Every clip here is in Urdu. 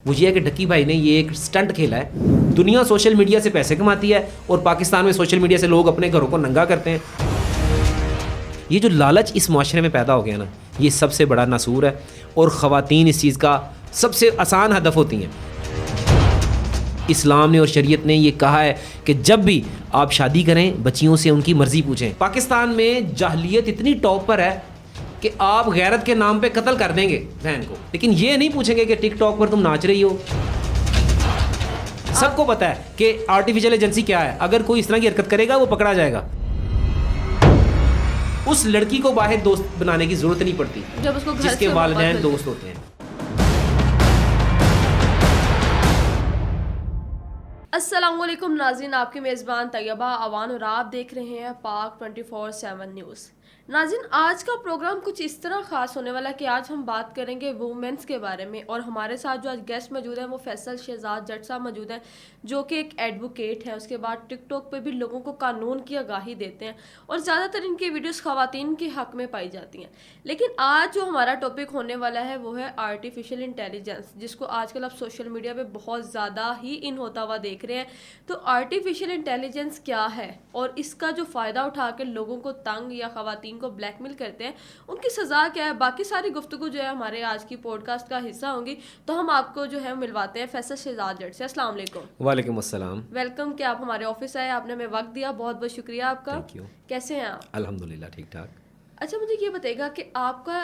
وہ یہ ہے کہ ڈھکی بھائی نے یہ ایک سٹنٹ کھیلا ہے. دنیا سوشل میڈیا سے پیسے کماتی ہے اور پاکستان میں سوشل میڈیا سے لوگ اپنے گھروں کو ننگا کرتے ہیں. یہ جو لالچ اس معاشرے میں پیدا ہو گیا نا, یہ سب سے بڑا ناسور ہے اور خواتین اس چیز کا سب سے آسان ہدف ہوتی ہیں. اسلام نے اور شریعت نے یہ کہا ہے کہ جب بھی آپ شادی کریں بچیوں سے ان کی مرضی پوچھیں. پاکستان میں جاہلیت اتنی ٹاپ پر ہے کہ آپ غیرت کے نام پہ قتل کر دیں گے بہن کو, لیکن یہ نہیں پوچھیں گے کہ ٹک ٹاک پر تم ناچ رہی ہو. سب کو پتہ ہے کہ آرٹیفیشل ایجنسی کیا ہے, اگر کوئی اس طرح کی حرکت کرے گا وہ پکڑا جائے گا. اس لڑکی کو باہر دوست بنانے کی ضرورت نہیں پڑتی جب اس کو جس کے والدین دوست ہوتے ہیں. السلام علیکم ناظرین, آپ کی میزبان طیبہ اوان اور آپ دیکھ رہے ہیں پاک 24/7 نیوز. ناظرین, آج کا پروگرام کچھ اس طرح خاص ہونے والا ہے کہ آج ہم بات کریں گے وومنس کے بارے میں, اور ہمارے ساتھ جو آج گیسٹ موجود ہیں وہ فیصل شہزاد جٹ صاحب موجود ہیں جو کہ ایک ایڈوکیٹ ہیں. اس کے بعد ٹک ٹاک پہ بھی لوگوں کو قانون کی آگاہی دیتے ہیں اور زیادہ تر ان کی ویڈیوز خواتین کے حق میں پائی جاتی ہیں. لیکن آج جو ہمارا ٹاپک ہونے والا ہے وہ ہے آرٹیفیشل انٹیلیجنس, جس کو آج کل آپ سوشل میڈیا پہ بہت زیادہ ہی ان ہوتا ہوا دیکھ رہے ہیں. تو آرٹیفیشل انٹیلیجنس کیا ہے اور اس کا جو فائدہ اٹھا کے لوگوں کو تنگ یا خواتین کو بلیک میل کرتے ہیں ان کی سزا کیا ہے, باقی ساری گفتگو جو ہے ہمارے آج کی پوڈ کاسٹ کا حصہ ہوں گی. تو ہم آپ کو جو ہے ملواتے ہیں فیصل شہزاد جٹ سے. السلام علیکم. وعلیکم السلام. ویلکم کہ آپ ہمارے آفس آئے, آپ نے ہمیں وقت دیا, بہت بہت شکریہ آپ کا. کیسے ہیں آپ؟ الحمدللہ ٹھیک ٹھاک. اچھا, مجھے یہ بتائیے گا کہ آپ کا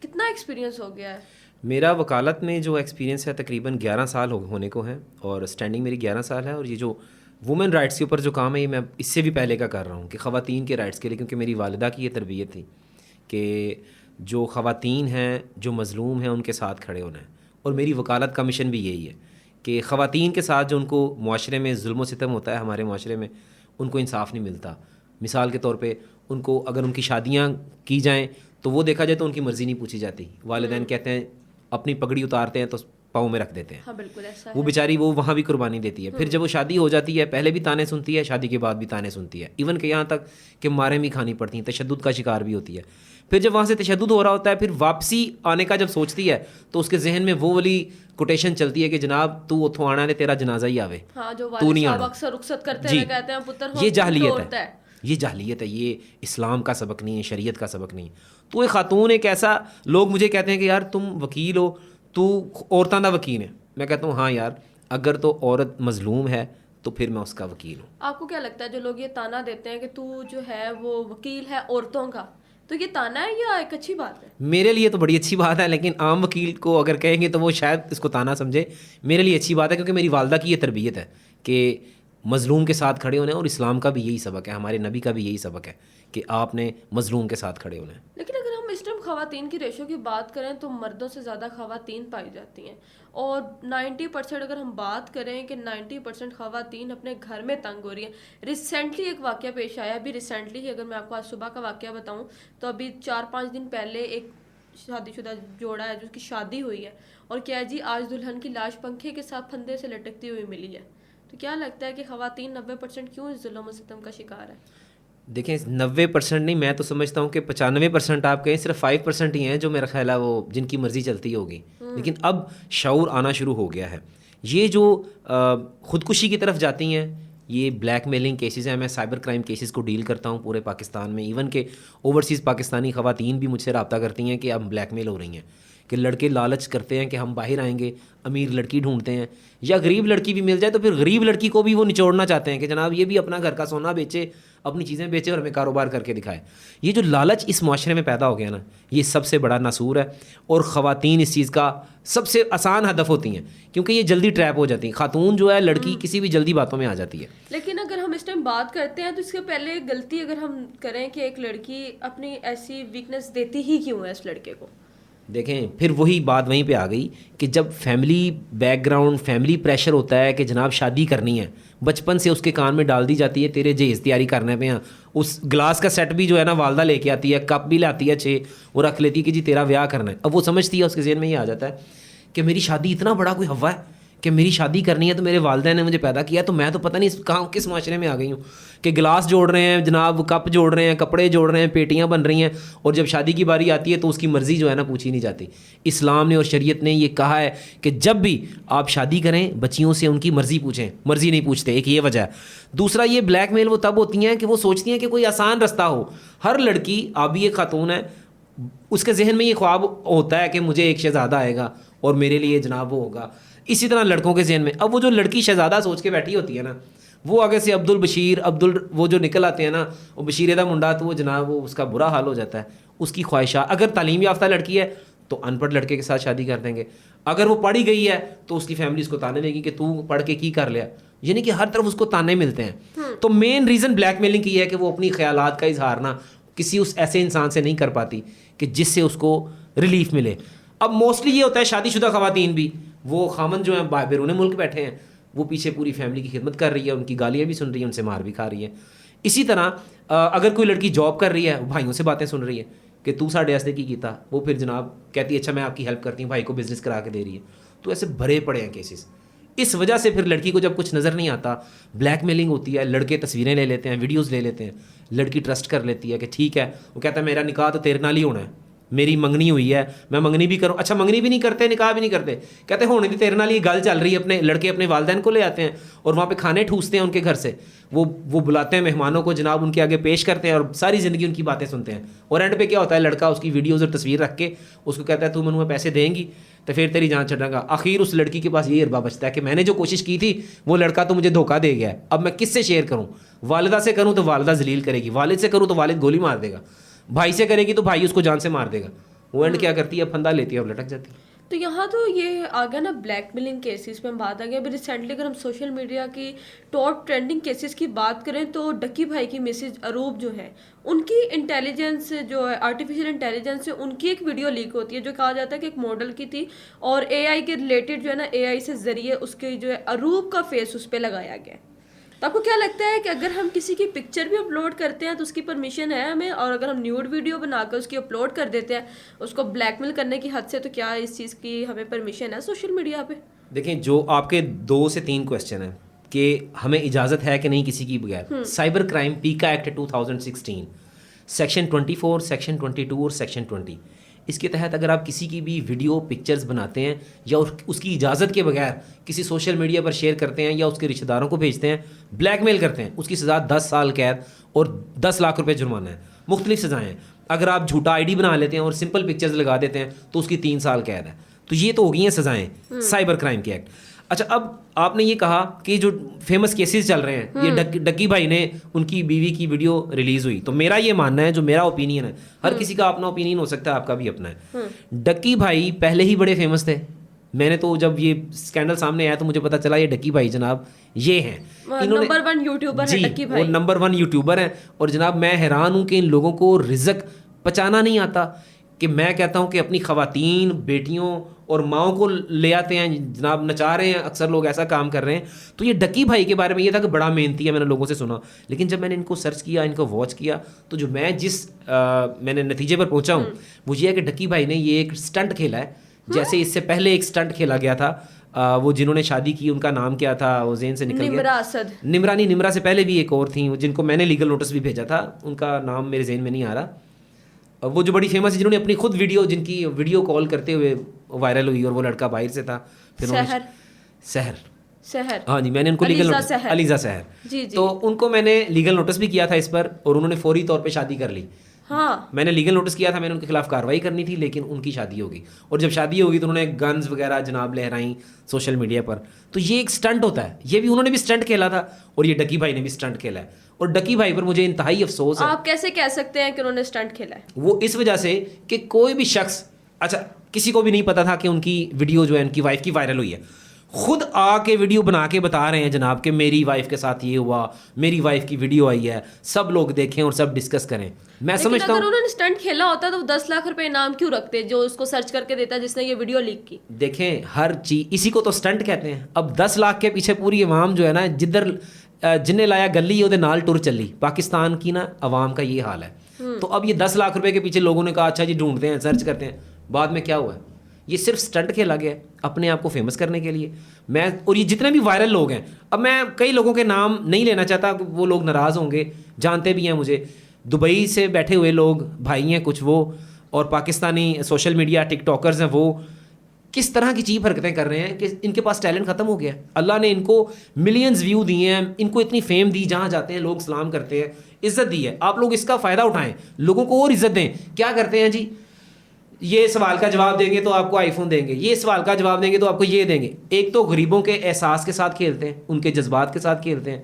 کتنا ایکسپیرینس ہو گیا ہے؟ میرا وکالت میں جو ایکسپیرینس ہے تقریباً 11 سال ہونے کو ہیں, اور اسٹینڈنگ میری 11 سال ہے. اور یہ جو وومن رائٹس کے اوپر جو کام ہے یہ میں اس سے بھی پہلے کا کر رہا ہوں کہ خواتین کے رائٹس کے لیے, کیونکہ میری والدہ کی یہ تربیت تھی کہ جو خواتین ہیں جو مظلوم ہیں ان کے ساتھ کھڑے ہونا ہے. اور میری وکالت کا مشن بھی یہی ہے کہ خواتین کے ساتھ جو ان کو معاشرے میں ظلم و ستم ہوتا ہے, ہمارے معاشرے میں ان کو انصاف نہیں ملتا. مثال کے طور پہ ان کو اگر ان کی شادیاں کی جائیں تو وہ دیکھا جائے تو ان کی مرضی نہیں پوچھی جاتی. والدین کہتے ہیں اپنی پگڑی اتارتے ہیں تو پاؤں میں رکھ دیتے ہیں. ہاں بالکل ایسا وہ بیچاری وہ وہاں بھی قربانی دیتی ہے. پھر جب وہ شادی ہو جاتی ہے پہلے بھی تانے سنتی ہے, شادی کے بعد بھی تانے سنتی ہے, ایون کہ یہاں تک کہ ماریں بھی کھانی پڑتی ہیں, تشدد کا شکار بھی ہوتی ہے. پھر جب وہاں سے تشدد ہو رہا ہوتا ہے پھر واپسی آنے کا جب سوچتی ہے تو اس کے ذہن میں وہ والی کوٹیشن چلتی ہے کہ جناب تو اتوں آنا ہے تیرا جنازہ ہی آوے, تو نہیں آنا. اکثر رخصت کرتے ہوئے کہتے ہیں پتر یہ جاہلیت ہے, یہ جاہلیت ہے, یہ اسلام کا سبق نہیں ہے, شریعت کا سبق نہیں. تو ایک خاتون ایک ایسا, لوگ مجھے کہتے ہیں کہ یار تم وکیل ہو, تو عورتوں کا وکیل ہے. میں کہتا ہوں ہاں یار, اگر تو عورت مظلوم ہے تو پھر میں اس کا وکیل ہوں. آپ کو کیا لگتا ہے جو لوگ یہ تانا دیتے ہیں کہ تو جو ہے وہ وکیل ہے عورتوں کا, تو یہ تانا ہے یا ایک اچھی بات ہے؟ میرے لیے تو بڑی اچھی بات ہے, لیکن عام وکیل کو اگر کہیں گے تو وہ شاید اس کو تانا سمجھے. میرے لیے اچھی بات ہے کیونکہ میری والدہ کی یہ تربیت ہے کہ مظلوم کے ساتھ کھڑے ہونے, اور اسلام کا بھی یہی سبق ہے, ہمارے نبی کا بھی یہی سبق ہے کہ آپ نے مظلوم کے ساتھ کھڑے ہونا ہے. لیکن اگر ہم اس ٹائم خواتین کی ریشو کی بات کریں تو مردوں سے زیادہ خواتین پائی جاتی ہیں, اور 90% اگر ہم بات کریں کہ 90% خواتین اپنے گھر میں تنگ ہو رہی ہیں. ریسنٹلی ایک واقعہ پیش آیا, ابھی ریسنٹلی ہی اگر میں آپ کو آج صبح کا واقعہ بتاؤں تو ابھی 4-5 دن پہلے ایک شادی شدہ جوڑا ہے جس کی شادی ہوئی ہے, اور کیا جی آج دلہن کی لاش پنکھے کے ساتھ پھندے سے لٹکتی ہوئی ملی ہے. تو کیا لگتا ہے کہ خواتین 90% کیوں اس ظلم و ستم کا شکار ہے؟ دیکھیں 90% نہیں, میں تو سمجھتا ہوں کہ 95% آپ کہیں, صرف 5% ہی ہیں جو میرا خیال ہے وہ جن کی مرضی چلتی ہوگی. لیکن اب شعور آنا شروع ہو گیا ہے. یہ جو خودکشی کی طرف جاتی ہیں یہ بلیک میلنگ کیسز ہیں. میں سائبر کرائم کیسز کو ڈیل کرتا ہوں پورے پاکستان میں, ایون کہ اوورسیز پاکستانی خواتین بھی مجھ سے رابطہ کرتی ہیں کہ اب بلیک میل ہو رہی ہیں, کہ لڑکے لالچ کرتے ہیں کہ ہم باہر آئیں گے, امیر لڑکی ڈھونڈتے ہیں, یا غریب لڑکی بھی مل جائے تو پھر غریب لڑکی کو بھی وہ نچوڑنا چاہتے ہیں کہ جناب یہ بھی اپنا گھر کا سونا بیچے, اپنی چیزیں بیچے اور ہمیں کاروبار کر کے دکھائے. یہ جو لالچ اس معاشرے میں پیدا ہو گیا نا, یہ سب سے بڑا ناسور ہے, اور خواتین اس چیز کا سب سے آسان ہدف ہوتی ہیں کیونکہ یہ جلدی ٹریپ ہو جاتی ہیں. خاتون جو ہے لڑکی کسی بھی جلدی باتوں میں آ جاتی ہے. لیکن اگر ہم اس ٹائم بات کرتے ہیں تو اس کے پہلے غلطی اگر ہم کریں کہ ایک لڑکی اپنی ایسی ویکنس دیتی ہی کیوں ہے اس لڑکے کو؟ دیکھیں پھر وہی بات وہیں پہ آ گئی کہ جب family back ground, family pressure ہوتا ہے کہ جناب شادی کرنی ہے, بچپن سے اس کے کان میں ڈال دی جاتی ہے تیرے جہیز تیاری کرنے پہ ہیں. اس گلاس کا سیٹ بھی جو ہے نا والدہ لے کے آتی ہے, کپ بھی لاتی ہے 6 وہ رکھ لیتی ہے کہ جی تیرا بیاہ کرنا ہے. اب وہ سمجھتی ہے, اس کے ذہن میں یہ آ جاتا ہے کہ میری شادی اتنا بڑا کوئی ہوا ہے کہ میری شادی کرنی ہے تو میرے والدین نے مجھے پیدا کیا, تو میں تو پتہ نہیں کہاں کس معاشرے میں آ گئی ہوں کہ گلاس جوڑ رہے ہیں جناب, کپ جوڑ رہے ہیں, کپڑے جوڑ رہے ہیں, پیٹیاں بن رہی ہیں, اور جب شادی کی باری آتی ہے تو اس کی مرضی جو ہے نا پوچھی نہیں جاتی. اسلام نے اور شریعت نے یہ کہا ہے کہ جب بھی آپ شادی کریں بچیوں سے ان کی مرضی پوچھیں, مرضی نہیں پوچھتے, ایک یہ وجہ ہے. دوسرا یہ بلیک میل وہ تب ہوتی ہیں کہ وہ سوچتی ہیں کہ کوئی آسان رستہ ہو. ہر لڑکی, آپ بھی ایک خاتون ہے, اس کے ذہن میں یہ خواب ہوتا ہے کہ مجھے ایک شہزادہ آئے گا اور میرے لیے جناب وہ ہوگا. اسی طرح لڑکوں کے ذہن میں, اب وہ جو لڑکی شہزادہ سوچ کے بیٹھی ہوتی ہے نا, وہ آگے سے عبد البشیر وہ جو نکل آتے ہیں نا, وہ بشیر دا منڈا, تو وہ جناب وہ اس کا برا حال ہو جاتا ہے. اس کی خواہشات, اگر تعلیم یافتہ لڑکی ہے تو ان پڑھ لڑکے کے ساتھ شادی کر دیں گے, اگر وہ پڑھی گئی ہے تو اس کی فیملی اس کو تانے دے گی کہ تو پڑھ کے کی کر لیا, یعنی کہ ہر طرف اس کو تانے ملتے ہیں. تو مین ریزن بلیک میلنگ کی ہے کہ وہ اپنی خیالات کا اظہار نہ کسی اس ایسے انسان سے نہیں کر پاتی کہ جس سے اس کو ریلیف ملے. اب موسٹلی یہ ہوتا ہے شادی شدہ خواتین بھی, وہ خامن جو ہیں بیرون ملک بیٹھے ہیں, وہ پیچھے پوری فیملی کی خدمت کر رہی ہے, ان کی گالیاں بھی سن رہی ہے, ان سے مار بھی کھا رہی ہے. اسی طرح اگر کوئی لڑکی جاب کر رہی ہے, بھائیوں سے باتیں سن رہی ہے کہ تو ساڈے واسطے کی کیتا, وہ پھر جناب کہتی ہے اچھا میں آپ کی ہیلپ کرتی ہوں, بھائی کو بزنس کرا کے دے رہی ہے. تو ایسے بھرے پڑے ہیں کیسز. اس وجہ سے پھر لڑکی کو جب کچھ نظر نہیں آتا, بلیک میلنگ ہوتی ہے, لڑکے تصویریں لے لیتے ہیں, ویڈیوز لے لیتے ہیں, لڑکی ٹرسٹ کر لیتی ہے کہ ٹھیک ہے, وہ کہتا ہے میرا نکاح تو تیرے نال ہی ہونا ہے, میری منگنی ہوئی ہے, میں منگنی بھی کروں. اچھا منگنی بھی نہیں کرتے, نکاح بھی نہیں کرتے, کہتے ہیں ہونے دی تیرے نال یہ گل چل رہی ہے. اپنے لڑکے اپنے والدین کو لے آتے ہیں اور وہاں پہ کھانے ٹھوستے ہیں ان کے گھر سے, وہ بلاتے ہیں مہمانوں کو, جناب ان کے آگے پیش کرتے ہیں اور ساری زندگی ان کی باتیں سنتے ہیں. اور اینڈ پہ کیا ہوتا ہے, لڑکا اس کی ویڈیوز اور تصویر رکھ کے اس کو کہتا ہے تو میں پیسے دیں گی تو پھر تیری جان چھڑاں گا. آخر اس لڑکی کے پاس یہ اربا بچتا ہے کہ میں نے جو کوشش کی تھی وہ لڑکا تو مجھے دھوکہ دے گیا ہے, اب میں کس سے شیئر کروں. والدہ سے کروں تو والدہ ذلیل کرے گی, والد سے کروں تو والد گولی مار دے گا, بھائی سے کرے گی تو بھائی اس کو جان سے مار دے گا. وہ اینڈ کیا کرتی ہے, پھندا لیتی ہے اور لٹک جاتی ہے. تو یہاں تو یہ آ گیا نا بلیک میلنگ کیسز پہ ہم بات آ گیا. ابھی ریسنٹلی اگر ہم سوشل میڈیا کی ٹاپ ٹرینڈنگ کیسز کی بات کریں تو ڈکی بھائی کی مسز اروب جو ہے, ان کی انٹیلیجنس جو ہے آرٹیفیشیل انٹیلیجنس سے ان کی ایک ویڈیو لیک ہوتی ہے جو کہا جاتا ہے کہ ایک ماڈل کی تھی, اور اے آئی کے ریلیٹڈ جو ہے نا اے آئی سے ذریعے اس کے جو ہے اروب کا فیس اس پہ لگایا گیا. تو آپ کو کیا لگتا ہے کہ اگر ہم کسی کی پکچر بھی اپلوڈ کرتے ہیں تو اس کی پرمیشن ہے ہمیں, اور اگر ہم نیوڈ ویڈیو بنا کر اس کی اپلوڈ کر دیتے ہیں اس کو بلیک میل کرنے کی حد سے, تو کیا اس چیز کی ہمیں پرمیشن ہے سوشل میڈیا پہ؟ دیکھیں جو آپ کے 2 سے 3 کویسچن ہیں کہ ہمیں اجازت ہے کہ نہیں کسی کی بغیر. Cyber crime پیکا act 2016 section 24, section 22 اور سیکشن 20, اس کے تحت اگر آپ کسی کی بھی ویڈیو پکچرز بناتے ہیں یا اس کی اجازت کے بغیر کسی سوشل میڈیا پر شیئر کرتے ہیں یا اس کے رشتہ داروں کو بھیجتے ہیں, بلیک میل کرتے ہیں, اس کی سزا 10 سال قید اور 10 لاکھ روپے جرمانہ ہے. مختلف سزائیں ہیں. اگر آپ جھوٹا آئی ڈی بنا لیتے ہیں اور سمپل پکچرز لگا دیتے ہیں تو اس کی 3 سال قید ہے. تو یہ تو ہو گئی ہیں سزائیں سائبر کرائم کے ایکٹ. اچھا اب آپ نے یہ کہا کہ جو فیمس کیسز چل رہے ہیں, یہ ڈکی بھائی نے ان کی بیوی کی ویڈیو ریلیز ہوئی, تو میرا یہ ماننا ہے, جو میرا اوپینین ہے, ہر کسی کا اپنا اوپینین ہو سکتا ہے, آپ کا بھی اپنا ہے. ڈکی بھائی پہلے ہی بڑے فیمس تھے. میں نے تو جب یہ اسکینڈل سامنے آیا تو مجھے پتا چلا یہ ڈکی بھائی جناب یہ ہیں, نمبر 1 یوٹیوبر ہیں ڈکی بھائی, وہ نمبر 1 یوٹیوبر ہیں. اور جناب میں حیران ہوں کہ ان لوگوں کو رزق پچانا نہیں آتا, کہ میں کہتا ہوں کہ اپنی خواتین بیٹیوں اور ماؤں کو لے آتے ہیں جناب, نچا رہے ہیں, اکثر لوگ ایسا کام کر رہے ہیں. تو یہ ڈکی بھائی کے بارے میں یہ تھا کہ بڑا محنتی ہے, میں نے لوگوں سے سنا, لیکن جب میں نے ان کو سرچ کیا, ان کو واچ کیا, تو جو میں نے نتیجے پر پہنچا ہوں وہ یہ ہے کہ ڈکی بھائی نے یہ ایک سٹنٹ کھیلا ہے. جیسے اس سے پہلے ایک سٹنٹ کھیلا گیا تھا, وہ جنہوں نے شادی کی ان کا نام کیا تھا, وہ ذہن سے نکل گیا, نمرا اسد. نمرا نہیں, نمرا سے پہلے بھی ایک اور تھیں جن کو میں نے لیگل نوٹس بھی بھیجا تھا, ان کا نام میرے ذہن میں نہیں آ رہا. وہ جو بڑی فیمس ہے جنہوں نے اپنی خود ویڈیو, جن کی ویڈیو کال کرتے ہوئے وائرل ہوئی, اور وہ لڑکا باہر سے تھا. پھر سحر, ہاں جی, میں نے ان کو لیگل نوٹس, علیزہ سحر, تو ان کو میں نے لیگل نوٹس بھی کیا تھا اس پر, اور انہوں نے فوری طور پہ شادی کر لی. ہاں میں نے لیگل نوٹس کیا تھا, میں نے ان کے خلاف کارروائی کرنی تھی, لیکن ان کی شادی ہوگی. اور جب شادی ہوگی تو انہوں نے گنز وغیرہ جناب لہرائیں سوشل میڈیا پر. تو یہ ایک سٹنٹ ہوتا ہے, یہ بھی انہوں نے بھی سٹنٹ کھیلا تھا, اور یہ ڈکی بھائی نے بھی سٹنٹ کھیلا ہے. اور ڈکی بھائی پر مجھے انتہائی افسوس ہے. آپ کیسے کہہ سکتے ہیں کہ انہوں نے سٹنٹ کھیلا ہے؟ وہ اس وجہ سے کہ کوئی بھی شخص, اچھا کسی کو بھی نہیں پتا تھا کہ ان کی ویڈیو جو ہے ان کی وائف کی وائرل ہوئی ہے, خود آ کے ویڈیو بنا کے بتا رہے ہیں جناب کہ میری وائف کے ساتھ یہ ہوا, میری وائف کی ویڈیو آئی ہے, سب لوگ دیکھیں اور سب ڈسکس کریں. میں سمجھتا ہوں اگر انہوں نے سٹنٹ کھیلا ہوتا تو 10 لاکھ روپے انعام کیوں رکھتے جو اس کو سرچ کر کے دیتا جس نے یہ ویڈیو لیک کی؟ دیکھیں ہر چیز اسی کو تو سٹنٹ کہتے ہیں. اب 10 لاکھ کے پیچھے پوری عوام جو ہے نا, جدھر جن نے لایا گلی وہ نال ٹر چلی. پاکستان کی نا عوام کا یہ حال ہے. تو اب یہ 10 لاکھ روپے کے پیچھے لوگوں نے کہا اچھا جی ڈھونڈتے ہیں, سرچ کرتے ہیں, بعد میں کیا ہوا ہے یہ صرف سٹنٹ کھیلا گیا ہے اپنے آپ کو فیمس کرنے کے لیے. میں اور یہ جتنے بھی وائرل لوگ ہیں, اب میں کئی لوگوں کے نام نہیں لینا چاہتا, وہ لوگ ناراض ہوں گے, جانتے بھی ہیں مجھے. دبئی سے بیٹھے ہوئے لوگ بھائی ہیں کچھ وہ, اور پاکستانی سوشل میڈیا ٹک ٹاکرز ہیں وہ, کس طرح کی چیپ حرکتیں کر رہے ہیں کہ ان کے پاس ٹیلنٹ ختم ہو گیا ہے. اللہ نے ان کو ملینز ویو دیے ہیں, ان کو اتنی فیم دی, جہاں جاتے ہیں لوگ سلام کرتے ہیں, عزت دی ہے. آپ لوگ اس کا فائدہ اٹھائیں, لوگوں کو اور عزت دیں. کیا کرتے ہیں جی, یہ سوال کا جواب دیں گے تو آپ کو آئی فون دیں گے, یہ سوال کا جواب دیں گے تو آپ کو یہ دیں گے. ایک تو غریبوں کے احساس کے ساتھ کھیلتے ہیں, ان کے جذبات کے ساتھ کھیلتے ہیں,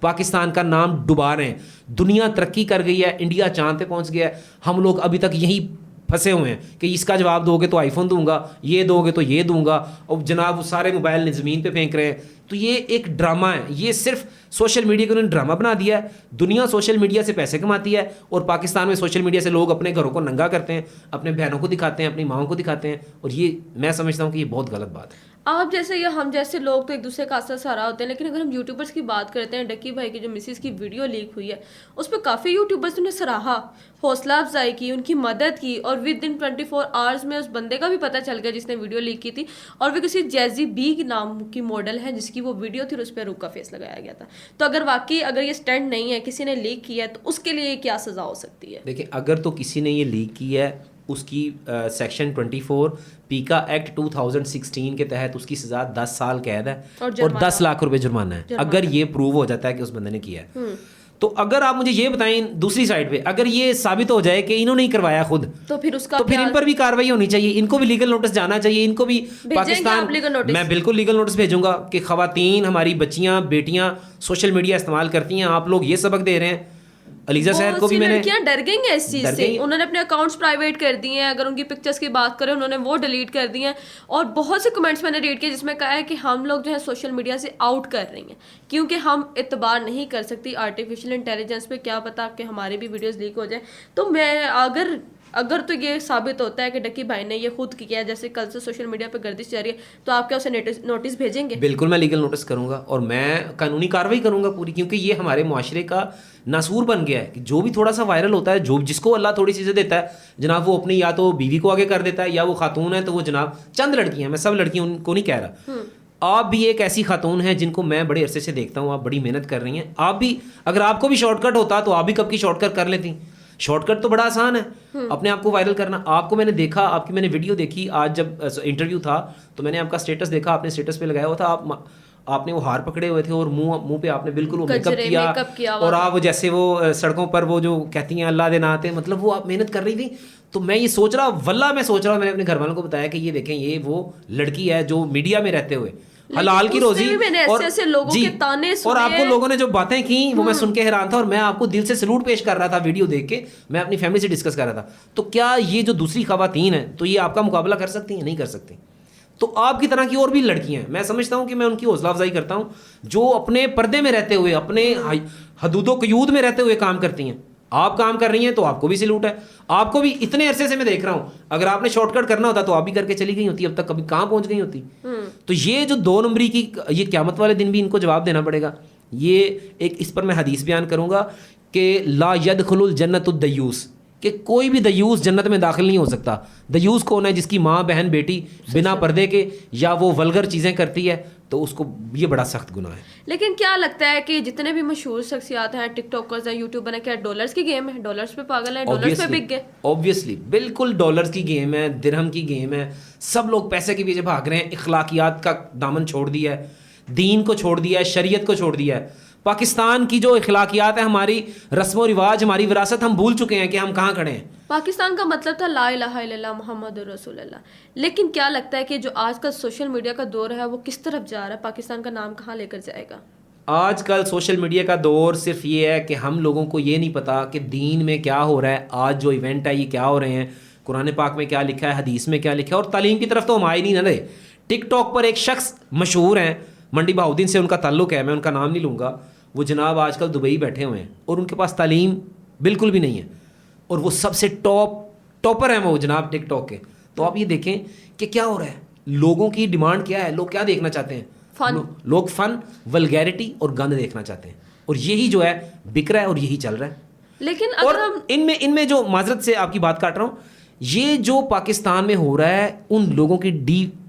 پاکستان کا نام ڈبا رہے ہیں. دنیا ترقی کر گئی ہے, انڈیا چاند پہ پہنچ گیا ہے, ہم لوگ ابھی تک یہی پھنسے ہوئے ہیں کہ اس کا جواب دو گے تو آئی فون دوں گا, یہ دو گے تو یہ دوں گا, اور جناب وہ سارے موبائل زمین پہ پھینک رہے ہیں. تو یہ ایک ڈرامہ ہے, یہ صرف سوشل میڈیا کو انہوں نے ڈرامہ بنا دیا ہے. دنیا سوشل میڈیا سے پیسے کماتی ہے, اور پاکستان میں سوشل میڈیا سے لوگ اپنے گھروں کو ننگا کرتے ہیں, اپنے بہنوں کو دکھاتے ہیں, اپنی ماؤں کو دکھاتے ہیں, اور یہ میں سمجھتا ہوں کہ یہ بہت غلط بات ہے. آپ جیسے یا ہم جیسے لوگ تو ایک دوسرے کا اثر سہارا ہوتے ہیں, لیکن اگر ہم یوٹیوبرس کی بات کرتے ہیں, ڈکی بھائی کی جو مسز کی ویڈیو لیک ہوئی ہے اس پہ کافی یوٹیوبرس نے سراہا, حوصلہ افزائی کی, ان کی مدد کی, اور ود ان 24 آورس میں اس بندے کا بھی پتہ چل گیا جس نے ویڈیو لیک کی تھی, اور وہ کسی جیزی بی کے نام کی ماڈل ہے جس کی وہ ویڈیو تھی اور اس پہ روح کا فیس لگایا گیا تھا. تو اگر واقعی اگر یہ اسٹینڈ نہیں ہے, کسی نے لیک کیا ہے, تو اس کے لیے کیا سزا ہو سکتی ہے؟ دیکھیں, اگر تو کسی نے یہ لیک کی ہے, اس کی سیکشن 24 پیکا ایکٹ 2016 کے تحت اس کی سزا 10 سال قید ہے اور 10 لاکھ روپے جرمانہ ہے, اگر یہ پروو ہو جاتا ہے کہ اس بندے نے کیا ہے. تو اگر آپ مجھے یہ بتائیں دوسری سائڈ پہ, اگر یہ ثابت ہو جائے کہ انہوں نے ہی کروایا خود, تو پھر اس کا تو پھر ان پر بھی کارروائی ہونی چاہیے, ان کو بھی لیگل نوٹس جانا چاہیے, ان کو بھی پاکستان, میں بالکل لیگل نوٹس بھیجوں گا کہ خواتین, ہماری بچیاں, بیٹیاں سوشل میڈیا استعمال کرتی ہیں, آپ لوگ یہ سبق دے رہے ہیں. علیزہ شہر کو بھی میں نے, لڑکیاں ڈر گئی ہیں اس چیز سے, انہوں نے اپنے اکاؤنٹس پرائیویٹ کر دیے ہیں. اگر ان کی پکچرز کی بات کریں, انہوں نے وہ ڈیلیٹ کر دی ہیں, اور بہت سے کمنٹس میں نے ریڈ کیے جس میں کہا ہے کہ ہم لوگ جو ہے سوشل میڈیا سے آؤٹ کر رہی ہیں کیونکہ ہم اعتبار نہیں کر سکتی آرٹیفیشیل انٹیلیجنس پہ, کیا پتا کہ ہماری بھی ویڈیوز لیک ہو جائیں. تو میں اگر تو یہ ثابت ہوتا ہے کہ ڈکی بھائی نے یہ خود کیا ہے, جیسے کل سے سوشل میڈیا پہ گردش جاری ہے, تو آپ کیا اسے نوٹس بھیجیں گے؟ بالکل میں لیگل نوٹس کروں گا, اور میں قانونی کارروائی کروں گا پوری, کیونکہ یہ ہمارے معاشرے کا ناسور بن گیا ہے کہ جو بھی تھوڑا سا وائرل ہوتا ہے, جو جس کو اللہ تھوڑی چیزیں دیتا ہے جناب, وہ اپنی یا تو بیوی کو آگے کر دیتا ہے, یا وہ خاتون ہے تو وہ جناب چند لڑکیاں ہیں, میں سب لڑکیوں کو نہیں کہہ رہا, آپ بھی ایک ایسی خاتون ہیں جن کو میں بڑے عرصے سے دیکھتا ہوں, آپ بڑی محنت کر رہی ہیں. آپ بھی, اگر آپ کو بھی شارٹ کٹ ہوتا تو آپ بھی کب کی شارٹ کٹ کر لیتی. شارٹ کٹ تو بڑا آسان ہے اپنے آپ کو وائرل کرنا. آپ کو میں نے دیکھا, آپ کی میں نے ویڈیو دیکھی, آج جب انٹرویو تھا تو میں نے آپ کا اسٹیٹس دیکھا, آپ نے اسٹیٹس پہ لگایا ہوا تھا, آپ نے وہ ہار پکڑے ہوئے تھے اور منہ پہ آپ نے بالکل وہ میک اپ کیا, اور آپ جیسے وہ سڑکوں پر وہ جو کہتی ہیں اللہ دے ناتے, مطلب وہ آپ محنت کر رہی تھی. تو میں یہ سوچ رہا, واللہ میں سوچ رہا, میں نے اپنے گھر والوں کو بتایا کہ یہ دیکھیں, یہ وہ لڑکی ہے جو میڈیا میں رہتے ہوئے حلال کی روزی, اور جی, اور آپ کو لوگوں نے جو باتیں کی وہ میں سن کے حیران تھا, اور میں آپ کو دل سے سلوٹ پیش کر رہا تھا ویڈیو دیکھ کے, میں اپنی فیملی سے ڈسکس کر رہا تھا. تو کیا یہ جو دوسری خواتین ہیں تو یہ آپ کا مقابلہ کر سکتی ہیں؟ نہیں کر سکتی. تو آپ کی طرح کی اور بھی لڑکیاں ہیں, میں سمجھتا ہوں کہ میں ان کی حوصلہ افزائی کرتا ہوں جو اپنے پردے میں رہتے ہوئے, اپنے حدود و قیود میں رہتے ہوئے کام کرتی ہیں. آپ کام کر رہی ہیں تو آپ کو بھی سلوٹ ہے, آپ کو بھی اتنے عرصے سے میں دیکھ رہا ہوں, اگر آپ نے شارٹ کٹ کرنا ہوتا تو آپ بھی کر کے چلی گئی ہوتی, اب تک کبھی کہاں پہنچ گئی ہوتی. تو یہ جو 2 نمبری کی, یہ قیامت والے دن بھی ان کو جواب دینا پڑے گا. یہ ایک, اس پر میں حدیث بیان کروں گا کہ لا يدخل الجنت الدیوس, کہ کوئی بھی دیوس جنت میں داخل نہیں ہو سکتا. دیوس کون ہے؟ جس کی ماں بہن بیٹی بنا پردے کے یا وہ ولگر چیزیں کرتی ہے, تو اس کو یہ بڑا سخت گناہ ہے. لیکن کیا لگتا ہے کہ جتنے بھی مشہور شخصیات ہیں, ٹک ٹاکرز ہیں, یوٹیوبر ہیں, کیا ڈالرز کی گیم ہے؟ ڈالرز پہ پاگل ہیں, ڈالرز پہ بک گئے. اوبویسلی بالکل ڈالرز کی گیم ہے, درہم کی گیم ہے, سب لوگ پیسے کے پیچھے بھاگ رہے ہیں. اخلاقیات کا دامن چھوڑ دیا ہے, دین کو چھوڑ دیا ہے, شریعت کو چھوڑ دیا ہے. پاکستان کی جو اخلاقیات ہیں, ہماری رسم و رواج, ہماری وراثت, ہم بھول چکے ہیں کہ ہم کہاں کھڑے ہیں. پاکستان کا مطلب تھا لا الہ الا اللہ محمد رسول اللہ. لیکن کیا لگتا ہے کہ جو آج کل سوشل میڈیا کا دور ہے وہ کس طرف جا رہا ہے؟ پاکستان کا نام کہاں لے کر جائے گا؟ آج کل سوشل میڈیا کا دور صرف یہ ہے کہ ہم لوگوں کو یہ نہیں پتا کہ دین میں کیا ہو رہا ہے, آج جو ایونٹ ہے یہ کیا ہو رہے ہیں, قرآن پاک میں کیا لکھا ہے, حدیث میں کیا لکھا ہے, اور تعلیم کی طرف تو ہم آئے نہیں نہ رہے. ٹک ٹاک پر ایک شخص مشہور ہیں, منڈی بہاؤدین سے ان کا تعلق ہے, میں ان کا نام نہیں لوں گا, وہ جناب آج کل دبئی بیٹھے ہوئے ہیں اور ان کے پاس تعلیم بالکل بھی نہیں ہے, اور وہ سب سے ٹاپر ہیں وہ جناب ٹک ٹاک کے. تو آپ یہ دیکھیں کہ کیا ہو رہا ہے, لوگوں کی ڈیمانڈ کیا ہے, لوگ کیا دیکھنا چاہتے ہیں, لوگ فن, ولگیرٹی اور گند دیکھنا چاہتے ہیں, اور یہی جو ہے بک رہا ہے اور یہی چل رہا ہے. لیکن اور ان میں جو معذرت سے آپ کی بات کاٹ رہا ہوں, یہ جو پاکستان میں ہو رہا ہے ان لوگوں کی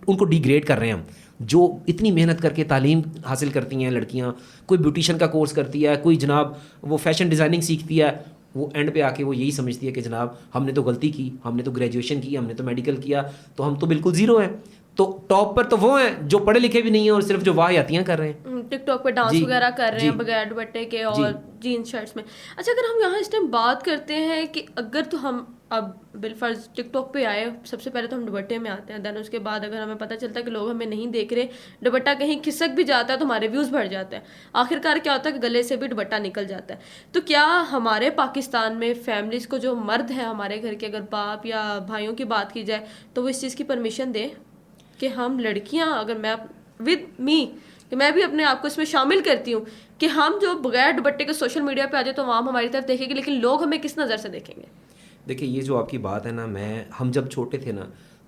ان کو ڈیگریڈ کر رہے ہیں ہم, جو اتنی محنت کر کے تعلیم حاصل کرتی ہیں لڑکیاں, کوئی بیوٹیشن کا کورس کرتی ہے, کوئی جناب وہ فیشن ڈیزائننگ سیکھتی ہے, وہ اینڈ پہ آ کے وہ یہی سمجھتی ہے کہ جناب ہم نے تو غلطی کی, ہم نے تو گریجویشن کی, ہم نے تو میڈیکل کیا, تو ہم تو بالکل زیرو ہیں. تو ٹاپ پر تو وہ ہیں جو پڑھے لکھے بھی نہیں ہیں اور صرف جو واہیاتیاں کر رہے ہیں, ٹک ٹاک پہ ڈانس وغیرہ کر رہے ہیں بغیر دوپٹے کے اور جینس شرٹس میں. اچھا, اگر ہم یہاں اس ٹائم بات کرتے ہیں کہ اگر تو ہم اب بالفرض ٹک ٹاک پہ آئے, سب سے پہلے تو ہم دوپٹے میں آتے ہیں, دین اس کے بعد اگر ہمیں پتہ چلتا ہے کہ لوگ ہمیں نہیں دیکھ رہے, دوپٹہ کہیں کھسک بھی جاتا ہے تو ہمارے ویوز بڑھ جاتے ہیں, آخر کار کیا ہوتا ہے کہ گلے سے بھی دوپٹہ نکل جاتا ہے. تو کیا ہمارے پاکستان میں فیملیز کو جو مرد ہیں ہمارے گھر کے, اگر باپ یا بھائیوں کی بات کی جائے, تو وہ اس چیز کی پرمیشن دیں کہ ہم لڑکیاں, اگر میں ود می کہ میں بھی اپنے آپ کو اس میں شامل کرتی ہوں, کہ ہم جو بغیر دوپٹے کے سوشل میڈیا پہ آ جائے تو عوام ہماری طرف دیکھے گی, لیکن لوگ ہمیں کس نظر سے دیکھیں گے؟ دیکھیں یہ جو آپ کی بات ہے نا, ہم جب چھوٹے تھے نا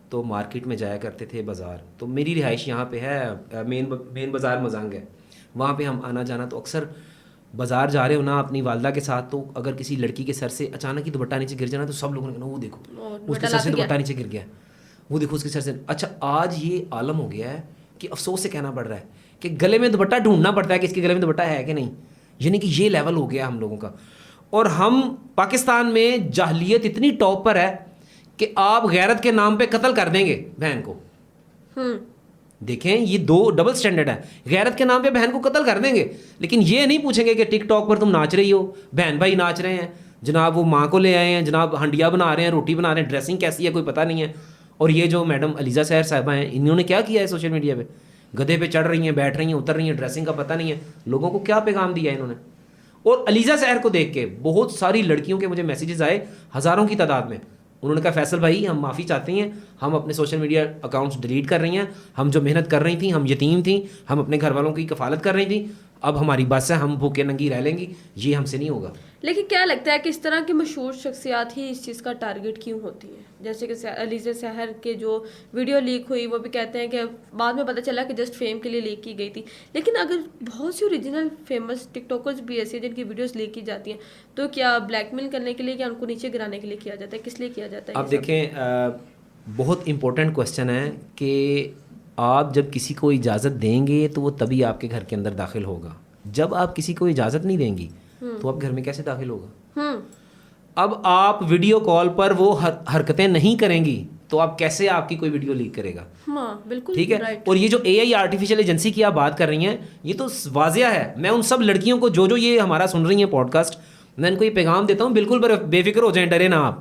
تو مارکیٹ میں جایا کرتے تھے بازار, تو میری رہائش یہاں پہ ہے, مین بازار مزنگ ہے, وہاں پہ ہم آنا جانا, تو اکثر بازار جا رہے ہو نا اپنی والدہ کے ساتھ, تو اگر کسی لڑکی کے سر سے اچانک ہی دوپٹہ نیچے گر جانا تو سب لوگوں نے کہنا وہ دیکھو اس کے سر سے دوپٹہ نیچے گر گیا, وہ دیکھو اس کے سر سے. اچھا آج یہ عالم ہو گیا ہے کہ افسوس سے کہنا پڑ رہا ہے کہ گلے میں دوپٹہ ڈھونڈنا پڑتا ہے کہ اس کے گلے میں دوپٹہ ہے کہ نہیں, یعنی کہ یہ لیول ہو گیا ہم لوگوں کا. اور ہم پاکستان میں جاہلیت اتنی ٹاپ پر ہے کہ آپ غیرت کے نام پہ قتل کر دیں گے بہن کو. دیکھیں یہ دو ڈبل سٹینڈرڈ ہے, غیرت کے نام پہ بہن کو قتل کر دیں گے, لیکن یہ نہیں پوچھیں گے کہ ٹک ٹاک پر تم ناچ رہی ہو, بہن بھائی ناچ رہے ہیں جناب, وہ ماں کو لے آئے ہیں جناب, ہنڈیا بنا رہے ہیں, روٹی بنا رہے ہیں, ڈریسنگ کیسی ہے کوئی پتہ نہیں ہے. اور یہ جو میڈم علیزہ سحر صاحبہ ہیں, انہوں نے کیا کیا ہے سوشل میڈیا پہ, گدھے پہ چڑھ رہی ہیں, بیٹھ رہی ہیں, اتر رہی ہیں, ڈریسنگ کا پتہ نہیں ہے, لوگوں کو کیا پیغام دیا ہے انہوں نے. اور علیزہ سحر کو دیکھ کے بہت ساری لڑکیوں کے مجھے میسیجز آئے ہزاروں کی تعداد میں, انہوں نے کہا فیصل بھائی ہم معافی چاہتے ہیں, ہم اپنے سوشل میڈیا اکاؤنٹس ڈیلیٹ کر رہی ہیں, ہم جو محنت کر رہی تھیں, ہم یتیم تھیں, ہم اپنے گھر والوں کی کفالت کر رہی تھیں, اب ہماری بات ہے, ہم بھوکے ننگی رہ لیں گی, یہ ہم سے نہیں ہوگا. لیکن کیا لگتا ہے کہ اس طرح کی مشہور شخصیات ہی اس چیز کا ٹارگٹ کیوں ہوتی ہیں؟ جیسے کہ علیزہ سحر کے جو ویڈیو لیک ہوئی, وہ بھی کہتے ہیں کہ بعد میں پتہ چلا کہ جسٹ فیم کے لیے لیک کی گئی تھی, لیکن اگر بہت سی اوریجنل فیمس ٹک ٹاکرز بھی ایسے ہیں جن کی ویڈیوز لیک کی جاتی ہیں, تو کیا بلیک میل کرنے کے لیے, کیا ان کو نیچے گرانے کے لیے کیا جاتا ہے, کس لیے کیا جاتا ہے؟ آپ دیکھیں بہت امپورٹنٹ کوسچن ہے کہ آپ جب کسی کو اجازت دیں گے تو وہ تبھی آپ کے گھر کے اندر داخل ہوگا, جب آپ کسی کو اجازت نہیں دیں گی تو آپ گھر میں کیسے داخل ہوگا؟ اب آپ ویڈیو کال پر وہ حرکتیں نہیں کریں گی تو آپ کیسے, آپ کی کوئی ویڈیو لیک کرے گا؟ بالکل ٹھیک ہے. اور یہ جو اے آئی آرٹیفیشل ایجنسی کی آپ بات کر رہی ہیں, یہ تو واضح ہے. میں ان سب لڑکیوں کو جو یہ ہمارا سن رہی ہیں پوڈ کاسٹ, میں ان کو یہ پیغام دیتا ہوں, بالکل بے فکر ہو جائیں, ڈرے نا آپ.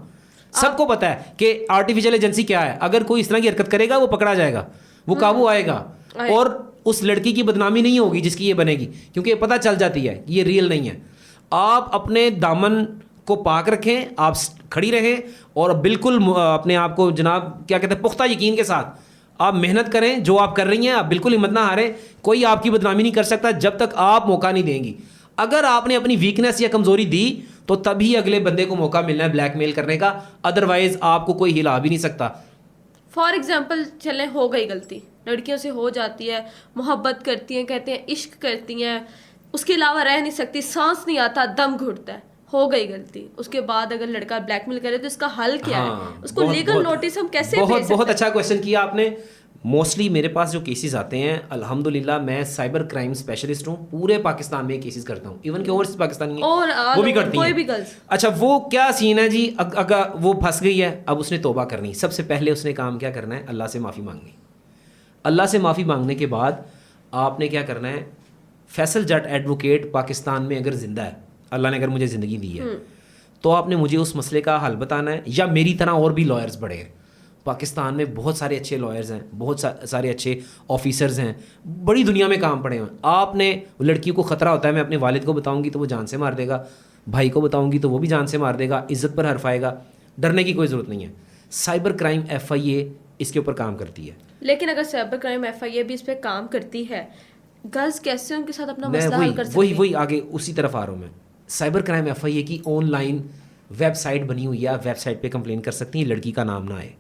سب کو پتا ہے کہ آرٹیفیشل ایجنسی کیا ہے, اگر کوئی اس طرح کی حرکت کرے گا وہ پکڑا جائے گا, وہ قابو آئے گا, اور اس لڑکی کی بدنامی نہیں ہوگی جس کی یہ بنے گی, کیونکہ یہ پتہ چل جاتی ہے یہ ریئل نہیں ہے. آپ اپنے دامن کو پاک رکھیں, آپ کھڑی رہیں, اور بالکل اپنے آپ کو جناب کیا کہتے ہیں پختہ یقین کے ساتھ آپ محنت کریں, جو آپ کر رہی ہیں آپ بالکل ہمت نہ ہاریں. کوئی آپ کی بدنامی نہیں کر سکتا جب تک آپ موقع نہیں دیں گی. اگر آپ نے اپنی ویکنیس یا کمزوری دی تو تبھی اگلے بندے کو موقع ملنا ہے بلیک میل کرنے کا, ادروائز آپ کو کوئی ہلا بھی نہیں سکتا. فار ایگزامپل چلیں ہو گئی غلطی, لڑکیوں سے ہو جاتی ہے, محبت کرتی ہیں, کہتے ہیں عشق کرتی ہیں, اس کے علاوہ رہ نہیں سکتی, سانس نہیں آتا, دم گھٹتا ہے, ہو گئی غلطی. اس کے بعد اگر لڑکا بلیک میل کرے تو اس کا حل کیا ہے, اس کو لیگل نوٹس ہم کیسے بھیج سکتے ہیں؟ بہت اچھا کویشچن کیا آپ نے. موسٹلی میرے پاس جو کیسز آتے ہیں, الحمدللہ میں سائبر کرائم اسپیشلسٹ ہوں, پورے پاکستان میں کیسز کرتا ہوں, ایون کہ اوورسیز پاکستانی وہ بھی کرتی ہیں. اچھا وہ کیا سین ہے جی, اگر وہ پھنس گئی ہے, اب اس نے توبہ کرنی, سب سے پہلے اس نے کام کیا کرنا ہے, اللہ سے معافی مانگنی. اللہ سے معافی مانگنے کے بعد آپ نے کیا کرنا ہے, فیصل جٹ ایڈوکیٹ پاکستان میں اگر زندہ ہے, اللہ نے اگر مجھے زندگی دی ہے, تو آپ نے مجھے اس مسئلے کا حل بتانا ہے, یا میری طرح اور بھی لائرز بڑے ہیں پاکستان میں, بہت سارے اچھے لائرز ہیں, بہت سارے اچھے آفیسرز ہیں, بڑی دنیا میں کام پڑے ہیں. آپ نے لڑکی کو خطرہ ہوتا ہے, میں اپنے والد کو بتاؤں گی تو وہ جان سے مار دے گا, بھائی کو بتاؤں گی تو وہ بھی جان سے مار دے گا, عزت پر حرف آئے گا, ڈرنے کی کوئی ضرورت نہیں ہے. سائبر کرائم FIA اس کے اوپر کام کرتی ہے. لیکن اگر سائبر کرائم FIA بھی اس پہ کام کرتی ہے, گرلز کیسے ان کے ساتھ اپنا مسئلہ حل کر سکتی ہیں؟ وہی آگے اسی طرف آ رہا ہوں میں. سائبر کرائم FIA کی آن لائن ویب سائٹ بنی ہوئی ہے, ویب سائٹ پہ کمپلین کر سکتی ہیں, لڑکی کا نام نہ آئے.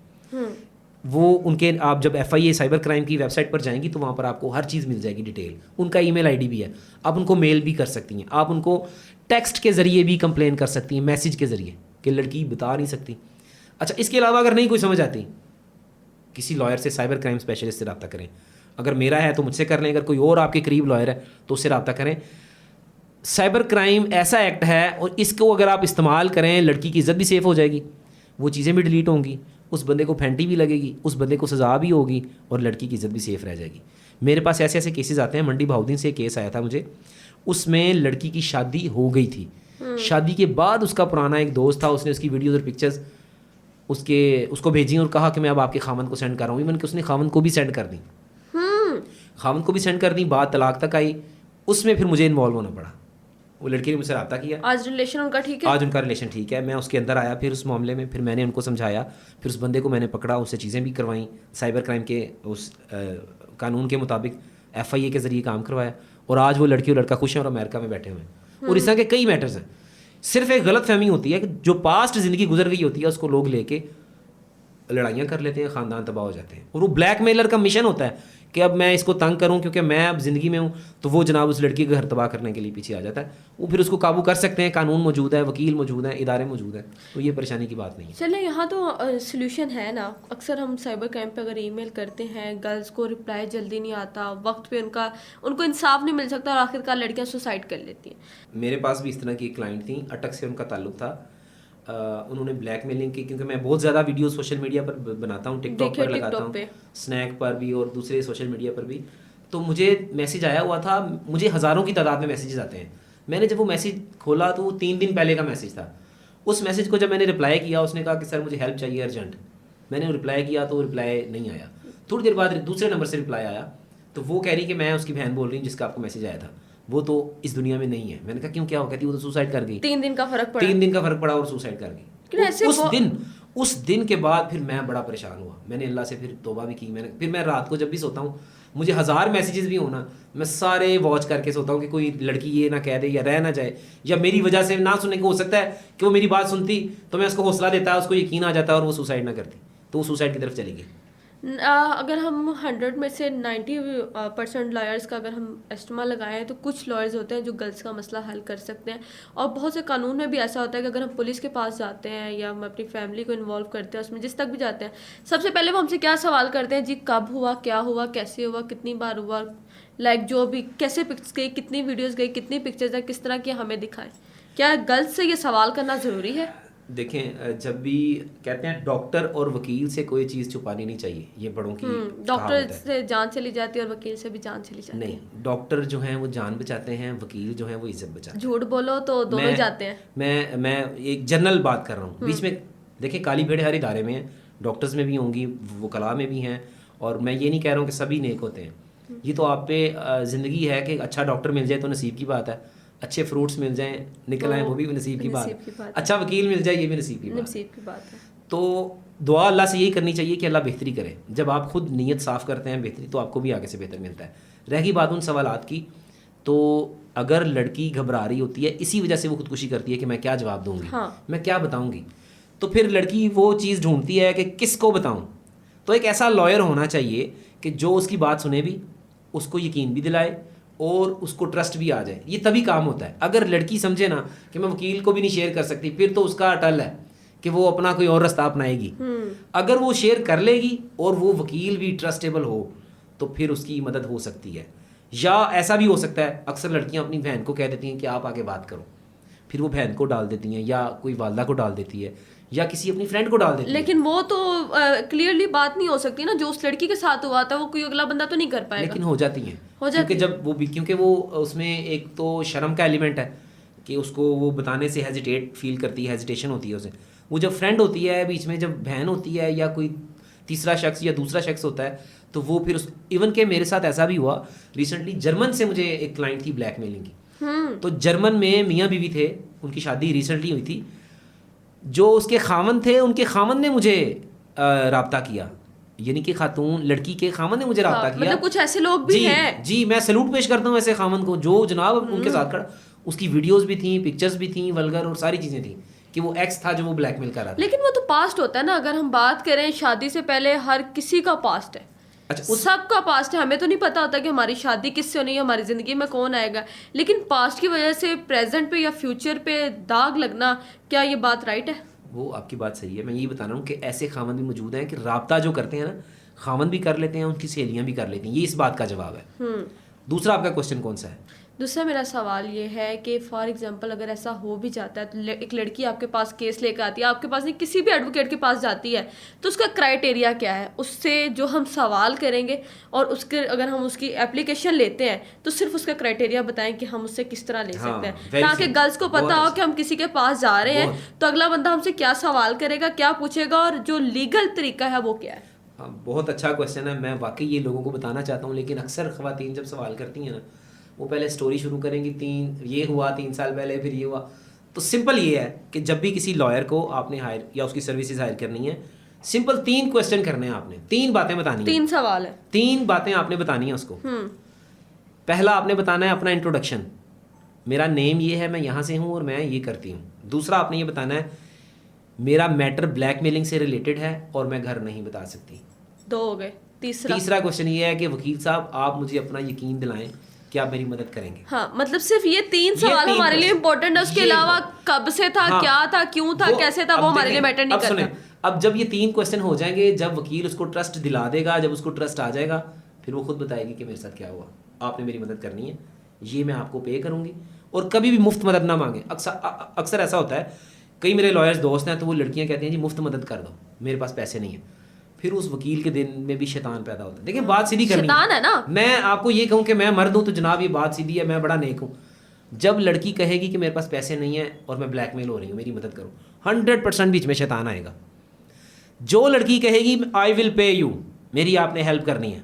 وہ ان کے, آپ جب FIA سائبر کرائم کی ویب سائٹ پر جائیں گی تو وہاں پر آپ کو ہر چیز مل جائے گی ڈیٹیل, ان کا ای میل ID بھی ہے, آپ ان کو میل بھی کر سکتی ہیں, آپ ان کو ٹیکسٹ کے ذریعے بھی کمپلین کر سکتی ہیں, میسیج کے ذریعے, کہ لڑکی بتا نہیں سکتی. اچھا اس کے علاوہ اگر نہیں کوئی سمجھ آتی, کسی لائر سے, سائبر کرائم اسپیشلسٹ سے رابطہ کریں. اگر میرا ہے تو مجھ سے کر لیں, اگر کوئی اور آپ کے قریب لائر ہے تو اس سے رابطہ کریں. سائبر کرائم ایسا ایکٹ ہے اور اس کو اگر آپ استعمال کریں, لڑکی کی عزت بھی سیف ہو جائے گی, وہ چیزیں بھی ڈیلیٹ ہوں گی, اس بندے کو پھینٹی بھی لگے گی, اس بندے کو سزا بھی ہوگی, اور لڑکی کی عزت بھی سیف رہ جائے گی. میرے پاس ایسے ایسے کیسز آتے ہیں. منڈی بہاؤدین سے ایک کیس آیا تھا مجھے, اس میں لڑکی کی شادی ہو گئی تھی, شادی کے بعد اس کا پرانا ایک دوست تھا, اس نے اس کی ویڈیوز اور پکچرز اس کو بھیجی اور کہا کہ میں اب آپ کے خاوند کو سینڈ کر رہا ہوں. ایون کہ اس نے خاوند کو بھی سینڈ کر دیں, خاوند کو بھی سینڈ کر دیں, بات طلاق تک آئی. اس میں پھر مجھے انوالو ہونا پڑا. وہ لڑکی نے مجھ سے رابطہ کیا. آج ریلیشن ان کا ٹھیک ہے, آج ان کا ریلیشن ٹھیک ہے. میں اس کے اندر آیا پھر اس معاملے میں, پھر میں نے ان کو سمجھایا, پھر اس بندے کو میں نے پکڑا, اس سے چیزیں بھی کروائیں, سائبر کرائم کے اس قانون کے مطابق FIA کے ذریعے کام کروایا, اور آج وہ لڑکی اور لڑکا خوش ہیں اور امریکہ میں بیٹھے ہوئے ہیں. اور اس طرح کے کئی میٹرز ہیں. صرف ایک غلط فہمی ہوتی ہے کہ جو پاسٹ زندگی گزر گئی ہوتی ہے اس کو لوگ لے کے لڑائیاں کر لیتے ہیں, خاندان تباہ ہو جاتے ہیں. اور وہ بلیک میلر کا مشن ہوتا ہے کہ اب میں اس کو تنگ کروں کیونکہ میں اب زندگی میں ہوں, تو وہ جناب اس لڑکی کا گھر تباہ کرنے کے لیے پیچھے آ جاتا ہے. وہ پھر اس کو قابو کر سکتے ہیں, قانون موجود ہے, وکیل موجود ہیں, ادارے موجود ہیں, تو یہ پریشانی کی بات نہیں ہے. چلیں یہاں تو سلوشن ہے نا. اکثر ہم سائبر کرائم پہ اگر ای میل کرتے ہیں, گرلز کو رپلائی جلدی نہیں آتا, وقت پہ ان کو انصاف نہیں مل سکتا, اور آخرکار لڑکیاں سوسائڈ کر لیتی ہیں. میرے پاس بھی اس طرح کی ایک کلائنٹ تھیں, اٹک سے ان کا تعلق تھا. انہوں نے بلیک میلنگ کی, کیونکہ میں بہت زیادہ ویڈیو سوشل میڈیا پر بناتا ہوں, ٹک ٹاک پر لگاتا ہوں, اسنیک پر بھی اور دوسرے سوشل میڈیا پر بھی. تو مجھے میسیج آیا ہوا تھا, مجھے ہزاروں کی تعداد میں میسیجز آتے ہیں. میں نے جب وہ میسیج کھولا تو وہ 3 دن پہلے کا میسیج تھا. اس میسیج کو جب میں نے رپلائی کیا, اس نے کہا کہ سر مجھے ہیلپ چاہیے ارجنٹ. میں نے رپلائی کیا تو رپلائی نہیں آیا. تھوڑی دیر بعد دوسرے نمبر سے رپلائی آیا, تو وہ کہہ رہی کہ میں اس کی بہن بول رہی ہوں جس کا آپ کو میسیج آیا تھا, وہ تو اس دنیا میں نہیں ہے. میں نے کہا کیوں, کیا ہو؟ کہتی وہ تو سوسائڈ کر گئی. 3 دن کا فرق پڑا, 3 دن کا فرق پڑا اور سوسائڈ کر گئی. اس دن کے بعد پھر میں بڑا پریشان ہوا. میں نے اللہ سے پھر توبہ بھی کی. پھر میں رات کو جب بھی سوتا ہوں, مجھے 1000 میسیجز بھی ہونا, میں سارے واچ کر کے سوتا ہوں کہ کوئی لڑکی یہ نہ کہہ دے یا رہ نہ جائے, یا میری وجہ سے نہ سننے کو ہو سکتا ہے کہ وہ میری بات سنتی تو میں اس کو حوصلہ دیتا, اس کو یقین آ جاتا اور وہ سوسائڈ نہ کرتی, تو وہ سوسائڈ کی طرف چلی گئی. اگر ہم 100 میں سے 90% لائرس کا اگر ہم اسٹیما لگائیں تو کچھ لائرز ہوتے ہیں جو گرلس کا مسئلہ حل کر سکتے ہیں, اور بہت سے قانون میں بھی ایسا ہوتا ہے کہ اگر ہم پولیس کے پاس جاتے ہیں یا ہم اپنی فیملی کو انوالو کرتے ہیں, اس میں جس تک بھی جاتے ہیں, سب سے پہلے وہ ہم سے کیا سوال کرتے ہیں, جی کب ہوا, کیا ہوا, کیسے ہوا, کتنی بار ہوا, لائک جو بھی کیسے پکس گئی, کتنی ویڈیوز گئی, کتنی پکچرز ہیں, کس طرح کی ہمیں دکھائیں. کیا گرلس سے یہ سوال کرنا ضروری ہے؟ دیکھیں, جب بھی کہتے ہیں ڈاکٹر اور وکیل سے کوئی چیز چھپانی نہیں چاہیے, یہ بڑوں کی ڈاکٹر سے جان چلی جاتی ہے اور وکیل سے بھی جان چلی جاتی ہے. نہیں, ڈاکٹر جو ہیں وہ جان بچاتے ہیں, وکیل جو ہیں وہ عزت بچاتے ہیں. جھوٹ بولو تو دونوں جاتے ہیں. میں ایک جنرل بات کر رہا ہوں. بیچ میں دیکھیں کالی بھیڑ ہر ادارے میں ہیں, ڈاکٹرز میں بھی ہوں گی, وکلاء میں بھی ہیں, اور میں یہ نہیں کہہ رہا ہوں کہ سبھی نیک ہوتے ہیں. یہ تو آپ پہ زندگی ہے کہ اچھا ڈاکٹر مل جائے تو نصیب کی بات ہے, اچھے فروٹس مل جائیں نکل آئیں وہ بھی نصیب کی بات ہے, اچھا وکیل مل جائے یہ بھی نصیب کی بات ہے. تو دعا اللہ سے یہی کرنی چاہیے کہ اللہ بہتری کرے. جب آپ خود نیت صاف کرتے ہیں بہتری, تو آپ کو بھی آگے سے بہتر ملتا ہے. رہ گئی بات ان سوالات کی, تو اگر لڑکی گھبرا رہی ہوتی ہے اسی وجہ سے وہ خودکشی کرتی ہے کہ میں کیا جواب دوں گی, میں کیا بتاؤں گی, تو پھر لڑکی وہ چیز ڈھونڈتی ہے کہ کس کو بتاؤں. تو ایک ایسا لائر ہونا چاہیے کہ جو اس کی بات سنے بھی, اس کو یقین بھی دلائے اور اس کو ٹرسٹ بھی آ جائے. یہ تبھی کام ہوتا ہے. اگر لڑکی سمجھے نا کہ میں وکیل کو بھی نہیں شیئر کر سکتی, پھر تو اس کا اٹل ہے کہ وہ اپنا کوئی اور رستہ اپنائے گی. اگر وہ شیئر کر لے گی اور وہ وکیل بھی ٹرسٹیبل ہو تو پھر اس کی مدد ہو سکتی ہے. یا ایسا بھی ہو سکتا ہے, اکثر لڑکیاں اپنی بہن کو کہہ دیتی ہیں کہ آپ آگے بات کرو, پھر وہ بہن کو ڈال دیتی ہیں یا کوئی والدہ کو ڈال دیتی ہے یا کسی اپنی فرینڈ کو ڈال دیتی ہے. لیکن وہ تو کلیئرلی بات نہیں ہو سکتی نا, جو اس لڑکی کے ساتھ ہوا تھا وہ کوئی اگلا بندہ تو نہیں کر پائے گا. لیکن ہو جاتی ہیں, کیونکہ وہ اس میں ایک تو شرم کا ایلیمنٹ ہے کہ اس کو وہ بتانے سے ہیزیٹیٹ فیل کرتی ہے, ہیزیٹیشن ہوتی ہے اسے. وہ جب فرینڈ ہوتی ہے بیچ میں, جب بہن ہوتی ہے یا کوئی تیسرا شخص یا دوسرا شخص ہوتا ہے, تو وہ پھر ایون کہ میرے ساتھ ایسا بھی ہوا ریسنٹلی, جرمن سے مجھے ایک کلائنٹ تھی بلیک میلنگ کی. تو جرمن میں میاں بیوی تھے, ان کی شادی ریسنٹلی ہوئی تھی. جو اس کے خاوند تھے, ان کے خاوند نے مجھے رابطہ کیا, یعنی کہ خاتون لڑکی کے خاوند نے مجھے رابطہ کیا. مطلب کچھ ایسے لوگ بھی ہیں. جی میں سلوٹ پیش کرتا ہوں ایسے خاوند کو جو جناب ان کے ساتھ کھڑا. اس کی ویڈیوز بھی تھیں, پکچرز بھی تھیں ولگر, اور ساری چیزیں تھیں کہ وہ ایکس تھا جو وہ بلیک میل کر رہا تھا. لیکن وہ تو پاسٹ ہوتا ہے نا. اگر ہم بات کریں شادی سے پہلے, ہر کسی کا پاسٹ ہے. اچھا, سب کا پاسٹ ہے. ہمیں تو نہیں پتا ہوتا کہ ہماری شادی کس سے ہونی ہے, ہماری زندگی میں کون آئے گا, لیکن پاسٹ کی وجہ سے پریزنٹ پہ یا فیوچر پہ داغ لگنا, کیا یہ بات رائٹ ہے؟ وہ آپ کی بات صحیح ہے. میں یہ بتا رہا ہوں کہ ایسے خاوند بھی موجود ہیں کہ رابطہ جو کرتے ہیں نا, خاوند بھی کر لیتے ہیں, ان کی سہیلیاں بھی کر لیتی ہیں. یہ اس بات کا جواب ہے. دوسرا آپ کا کوشچن کون سا ہے؟ دوسرا میرا سوال یہ ہے کہ فار ایگزامپل اگر ایسا ہو بھی جاتا ہے تو ایک لڑکی آپ کے پاس کیس لے کے آتی ہے, آپ کے پاس نہیں کسی بھی ایڈوکیٹ کے پاس جاتی ہے, تو اس کا کرائٹیریا کیا ہے؟ اس سے جو ہم سوال کریں گے اور اس کے اگر ہم اس کی اپلیکیشن لیتے ہیں تو صرف اس کا کرائٹیریا بتائیں کہ ہم اس سے کس طرح لے سکتے ہیں, تاکہ گرلس کو پتہ ہو کہ ہم کسی کے پاس جا رہے ہیں تو اگلا بندہ ہم سے کیا سوال کرے گا, کیا پوچھے گا, اور جو لیگل طریقہ ہے وہ کیا ہے. ہاں, بہت اچھا کوشچن ہے. میں واقعی یہ لوگوں کو بتانا چاہتا ہوں, لیکن اکثر خواتین جب سوال کرتی ہیں نا, وہ پہلے سٹوری شروع کریں گی, یہ ہوا 3 سال پہلے, پھر یہ ہوا. تو سمپل یہ ہے کہ جب بھی کسی لائر کو آپ نے ہائر یا اس کی سروسز ہائر کرنی ہے, سمپل 3 کوشچن کرنے ہیں آپ نے, 3 باتیں بتانی ہیں. 3 سوال ہے, 3 باتیں آپ نے بتانی ہیں اس کو. پہلا آپ نے بتانا ہے اپنا انٹروڈکشن, میرا نیم یہ ہے, میں یہاں سے ہوں اور میں یہ کرتی ہوں. دوسرا آپ نے یہ بتانا ہے میرا میٹر بلیک میلنگ سے ریلیٹڈ ہے اور میں گھر نہیں بتا سکتی. 2 ہو گئے. تیسرا کوشچن یہ ہے کہ وکیل صاحب آپ مجھے اپنا یقین دلائیں کہ آپ میری مدد کریں گے. ہاں, مطلب صرف یہ 3 سوال ہمارے لیے امپورٹنٹ ہے, اس کے علاوہ کب سے تھا, کیا تھا, کیوں تھا, کیسے تھا, وہ ہمارے لیے میٹر نہیں کرتا. اب جب یہ 3 کوشچن ہو جائیں گے, جب وکیل اس کو ٹرسٹ دلا دے گا, جب اس کو ٹرسٹ آ جائے گا, پھر وہ خود بتائے گی کہ میرے ساتھ کیا ہوا, آپ نے میری مدد کرنی ہے, یہ میں آپ کو پے کروں گی. اور کبھی بھی مفت مدد نہ مانگیں. اکثر ایسا ہوتا ہے, کئی میرے لائرز دوست ہیں تو وہ لڑکیاں کہتی ہیں جی مفت مدد کر دو, میرے پاس پیسے نہیں ہیں. پھر اس وکیل کے دن میں بھی شیطان پیدا ہوتا ہے. دیکھیں بات سیدھی کرنی ہے نا. میں آپ کو یہ کہوں کہ میں مرد ہوں تو جناب یہ بات سیدھی ہے, میں بڑا نیک ہوں. جب لڑکی کہے گی کہ میرے پاس پیسے نہیں ہیں اور میں بلیک میل ہو رہی ہوں, میری مدد کرو, 100% بیچ میں شیطان آئے گا. جو لڑکی کہے گی آئی ول پے یو, میری آپ نے ہیلپ کرنی ہے,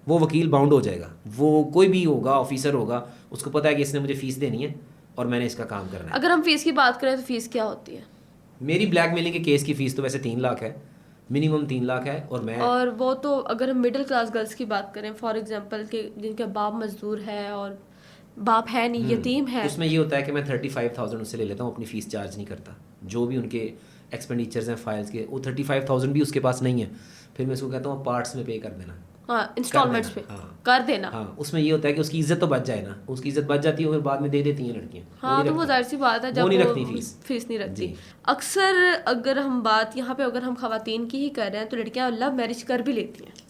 وہ وکیل باؤنڈ ہو جائے گا. وہ کوئی بھی ہوگا, آفیسر ہوگا, اس کو پتہ ہے کہ اس نے مجھے فیس دینی ہے اور میں نے اس کا کام کرنا ہے. اگر ہم فیس کی بات کریں تو فیس کیا ہوتی ہے؟ میری بلیک میلنگ کے کیس کی فیس تو ویسے 3 لاکھ ہے, منیمم 3 لاکھ ہے. اور وہ تو اگر ہم مڈل کلاس گرلس کی بات کریں, فار ایگزامپل کہ جن کا باپ مزدور ہے اور باپ ہے نہیں, یتیم ہے, اس میں یہ ہوتا ہے کہ میں 35,000 اس سے لے لیتا ہوں, اپنی فیس چارج نہیں کرتا. جو بھی ان کے ایکسپینڈیچرز ہیں فائلز کے, وہ 35,000 بھی اس کے پاس نہیں ہے, پھر میں اس کو کہتا ہوں پارٹس میں پے کر دینا, ہاں انسٹالمنٹس پہ کر دینا. ہاں, اس میں یہ ہوتا ہے کہ اس کی عزت تو بچ جائے نا, اس کی عزت بچ جاتی ہے اور بعد میں دے دیتی ہیں لڑکیاں. ہاں تو وہ ظاہر سی بات ہے, جب وہ نہیں رکھتی فیس نہیں رکھتی. اکثر اگر ہم بات یہاں پہ اگر ہم خواتین کی ہی کر رہے ہیں تو لڑکیاں لو میرج کر بھی لیتی ہیں,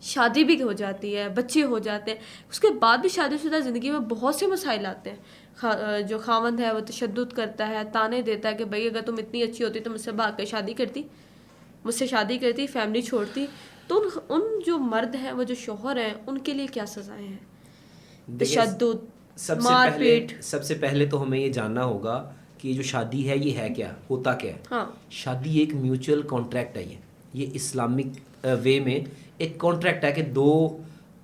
شادی بھی ہو جاتی ہے, بچے ہو جاتے ہیں, اس کے بعد بھی شادی شدہ زندگی میں بہت سے مسائل آتے ہیں. جو خاوند ہے وہ تشدد کرتا ہے, تانے دیتا ہے کہ بھائی اگر تم اتنی اچھی ہوتی تو مجھ سے بھاگ کے شادی کرتی, مجھ سے شادی کرتی, فیملی چھوڑتی. تو ان جو مرد ہیں, وہ جو شوہر ہیں, ان کے لیے کیا سزائیں ہیں؟ تشدد, مار پیٹ. سب سے پہلے تو ہمیں یہ جاننا ہوگا کہ جو شادی ہے یہ ہے کیا, ہوتا کیا ہے. ہاں, شادی ایک میوچل کانٹریکٹ ہے. یہ اسلامک وے میں ایک کانٹریکٹ ہے کہ 2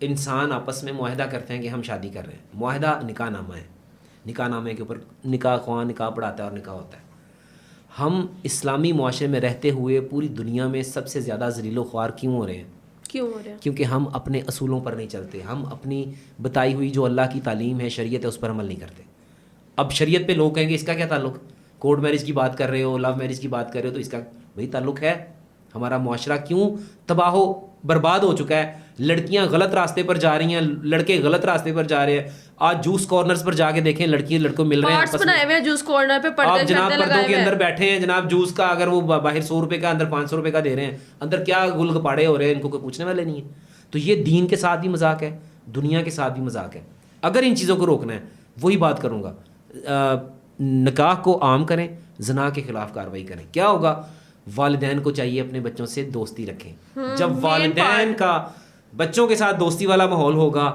انسان آپس میں معاہدہ کرتے ہیں کہ ہم شادی کر رہے ہیں. معاہدہ نکاح نامہ ہے, نکاح نامے کے اوپر نکاح خواہ نکاح پڑھاتا ہے اور نکاح ہوتا ہے. ہم اسلامی معاشرے میں رہتے ہوئے پوری دنیا میں سب سے زیادہ ذلیل و خوار کیوں ہو رہے ہیں؟ کیونکہ ہم اپنے اصولوں پر نہیں چلتے, ہم اپنی بتائی ہوئی جو اللہ کی تعلیم ہے, شریعت ہے, اس پر عمل نہیں کرتے. اب شریعت پہ لوگ کہیں گے اس کا کیا تعلق, کورٹ میرج کی بات کر رہے ہو, لو میرج کی بات کر رہے ہو, تو اس کا وہی تعلق ہے. ہمارا معاشرہ کیوں تباہ و برباد ہو چکا ہے, لڑکیاں غلط راستے پر جا رہی ہیں, لڑکے غلط راستے پر جا رہے ہیں. آج جوس کارنرز پر جا کے دیکھیں, لڑکی لڑکوں مل رہے ہیں, جوس کارنر پہ آپ جناب پردوں کے اندر بیٹھے ہیں جناب, جوس کا اگر وہ باہر 100 روپے کا اندر 500 روپے کا دے رہے ہیں, اندر کیا گل گپاڑے ہو رہے ہیں, ان کو کوئی پوچھنے والے نہیں ہے. تو یہ دین کے ساتھ بھی مذاق ہے, دنیا کے ساتھ بھی مذاق ہے. اگر ان چیزوں کو روکنا ہے, وہی بات کروں گا, نکاح کو عام کریں, زنا کے خلاف کارروائی کریں. کیا ہوگا, والدین کو چاہیے اپنے بچوں سے دوستی رکھیں. جب والدین کا بچوں کے ساتھ دوستی والا ماحول ہوگا,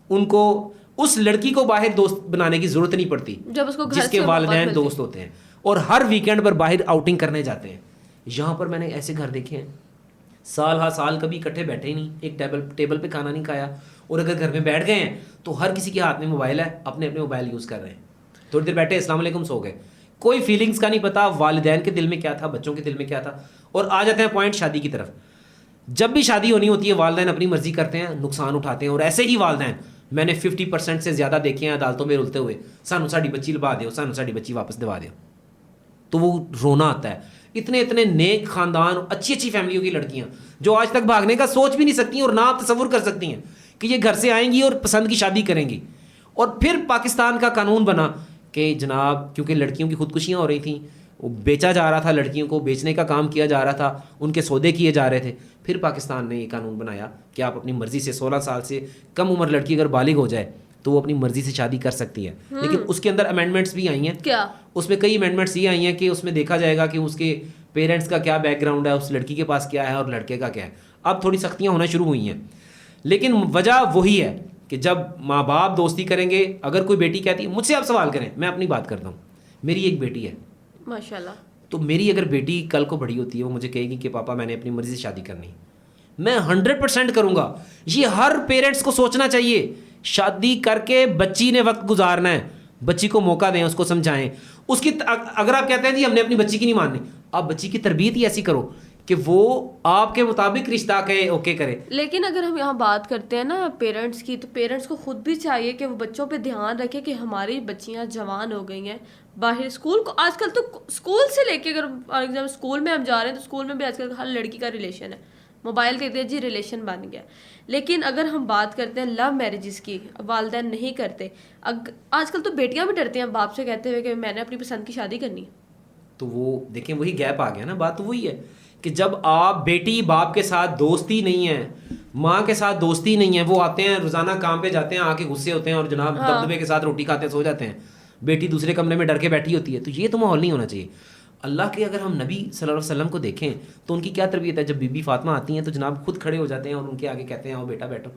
ان کو اس لڑکی کو باہر دوست بنانے کی ضرورت نہیں پڑتی جس کے والدین دوست ہوتے ہیں, اور ہر ویکینڈ پر باہر آؤٹنگ کرنے جاتے ہیں. یہاں پر میں نے ایسے گھر دیکھے ہیں, سال ہا سال کبھی اکٹھے بیٹھے ہی نہیں, ایک ٹیبل پہ کھانا نہیں کھایا, اور اگر گھر میں بیٹھ گئے ہیں تو ہر کسی کے ہاتھ میں موبائل ہے, اپنے اپنے موبائل یوز کر رہے ہیں. تھوڑی دیر بیٹھے, السلام علیکم, سو گئے. کوئی فیلنگس کا نہیں پتا, والدین کے دل میں کیا تھا, بچوں کے دل میں کیا تھا. اور آ جاتے ہیں پوائنٹ شادی کی طرف. جب بھی شادی ہونی ہوتی ہے والدین اپنی مرضی کرتے ہیں, نقصان اٹھاتے ہیں. اور ایسے ہی والدین میں نے 50% سے زیادہ دیکھے ہیں عدالتوں میں رلتے ہوئے, سانو ساڈی بچی لبا دیو, سانو ساڈی بچی واپس دوا دیو. تو وہ رونا آتا ہے. اتنے نیک خاندان, اچھی فیملیوں کی لڑکیاں جو آج تک بھاگنے کا سوچ بھی نہیں سکتی اور نہ آپ تصور کر سکتی ہیں کہ یہ گھر سے آئیں گی اور پسند کی شادی کریں گی. اور پھر پاکستان کا قانون بنا کہ جناب کیونکہ لڑکیوں کی خودکشیاں ہو رہی تھیں, وہ بیچا جا رہا تھا، لڑکیوں کو بیچنے کا کام کیا جا رہا تھا، ان کے سودے کیے جا رہے تھے. پھر پاکستان نے یہ قانون بنایا کہ آپ اپنی مرضی سے 16 سال سے کم عمر لڑکی اگر بالغ ہو جائے تو وہ اپنی مرضی سے شادی کر سکتی ہے. لیکن اس کے اندر امینڈمنٹس بھی آئی ہیں. کیا اس میں کئی امینڈمنٹس یہ آئی ہیں کہ اس میں دیکھا جائے گا کہ اس کے پیرنٹس کا کیا بیک گراؤنڈ ہے، اس لڑکی کے پاس کیا ہے اور لڑکے کا کیا ہے. اب تھوڑی سختیاں ہونا شروع ہوئی ہیں، لیکن وجہ وہی ہے کہ جب ماں باپ دوستی کریں گے. اگر کوئی بیٹی کہتی ہے، مجھ سے آپ سوال کریں، میں اپنی بات کرتا ہوں، میری ایک بیٹی ہے ماشاء اللہ، تو میری اگر بیٹی کل کو بڑی ہوتی ہے، وہ مجھے کہے گی کہ پاپا میں نے اپنی مرضی سے شادی کرنی، میں 100% کروں گا. یہ ہر پیرنٹس کو سوچنا چاہیے. شادی کر کے بچی نے وقت گزارنا ہے، بچی کو موقع دیں، اس کو سمجھائیں. اس کی اگر آپ کہتے ہیں جی ہم نے اپنی بچی کی نہیں ماننی، آپ بچی کی تربیت ہی ایسی کرو کہ وہ آپ کے مطابق رشتہ کے اوکے کرے. لیکن اگر ہم یہاں بات کرتے ہیں نا پیرنٹس کی، تو پیرنٹس کو خود بھی چاہیے کہ وہ بچوں پہ دھیان رکھے کہ ہماری بچیاں جوان ہو گئی ہیں. باہر اسکول کو آج کل تو اسکول سے لے کے، اگر فار ایگزامپل اسکول میں ہم جا رہے ہیں تو اسکول میں بھی آج کل ہر لڑکی کا ریلیشن ہے. موبائل کہتے ہیں جی ریلیشن بن گیا. لیکن اگر ہم بات کرتے ہیں لو میرجز کی، والدین نہیں کرتے. آج کل تو بیٹیاں بھی ڈرتی ہیں باپ سے کہتے ہوئے کہ میں نے اپنی پسند کی شادی کرنی ہے. تو وہ دیکھیں وہی گیپ آ گیا نا. بات تو وہی ہے کہ جب آپ بیٹی باپ کے ساتھ دوستی نہیں ہے، ماں کے ساتھ دوستی نہیں ہے، وہ آتے ہیں روزانہ کام پہ جاتے ہیں، آ کے غصے ہوتے ہیں اور جناب دبدبے کے ساتھ روٹی کھاتے ہیں، سو جاتے ہیں. بیٹی دوسرے کمرے میں ڈر کے بیٹھی ہوتی ہے. تو یہ تو ماحول نہیں ہونا چاہیے. اللہ کے اگر ہم نبی صلی اللہ علیہ وسلم کو دیکھیں تو ان کی کیا تربیت ہے. جب بی بی فاطمہ آتی ہیں تو جناب خود کھڑے ہو جاتے ہیں اور ان کے آگے کہتے ہیں آؤ بیٹا بیٹھو.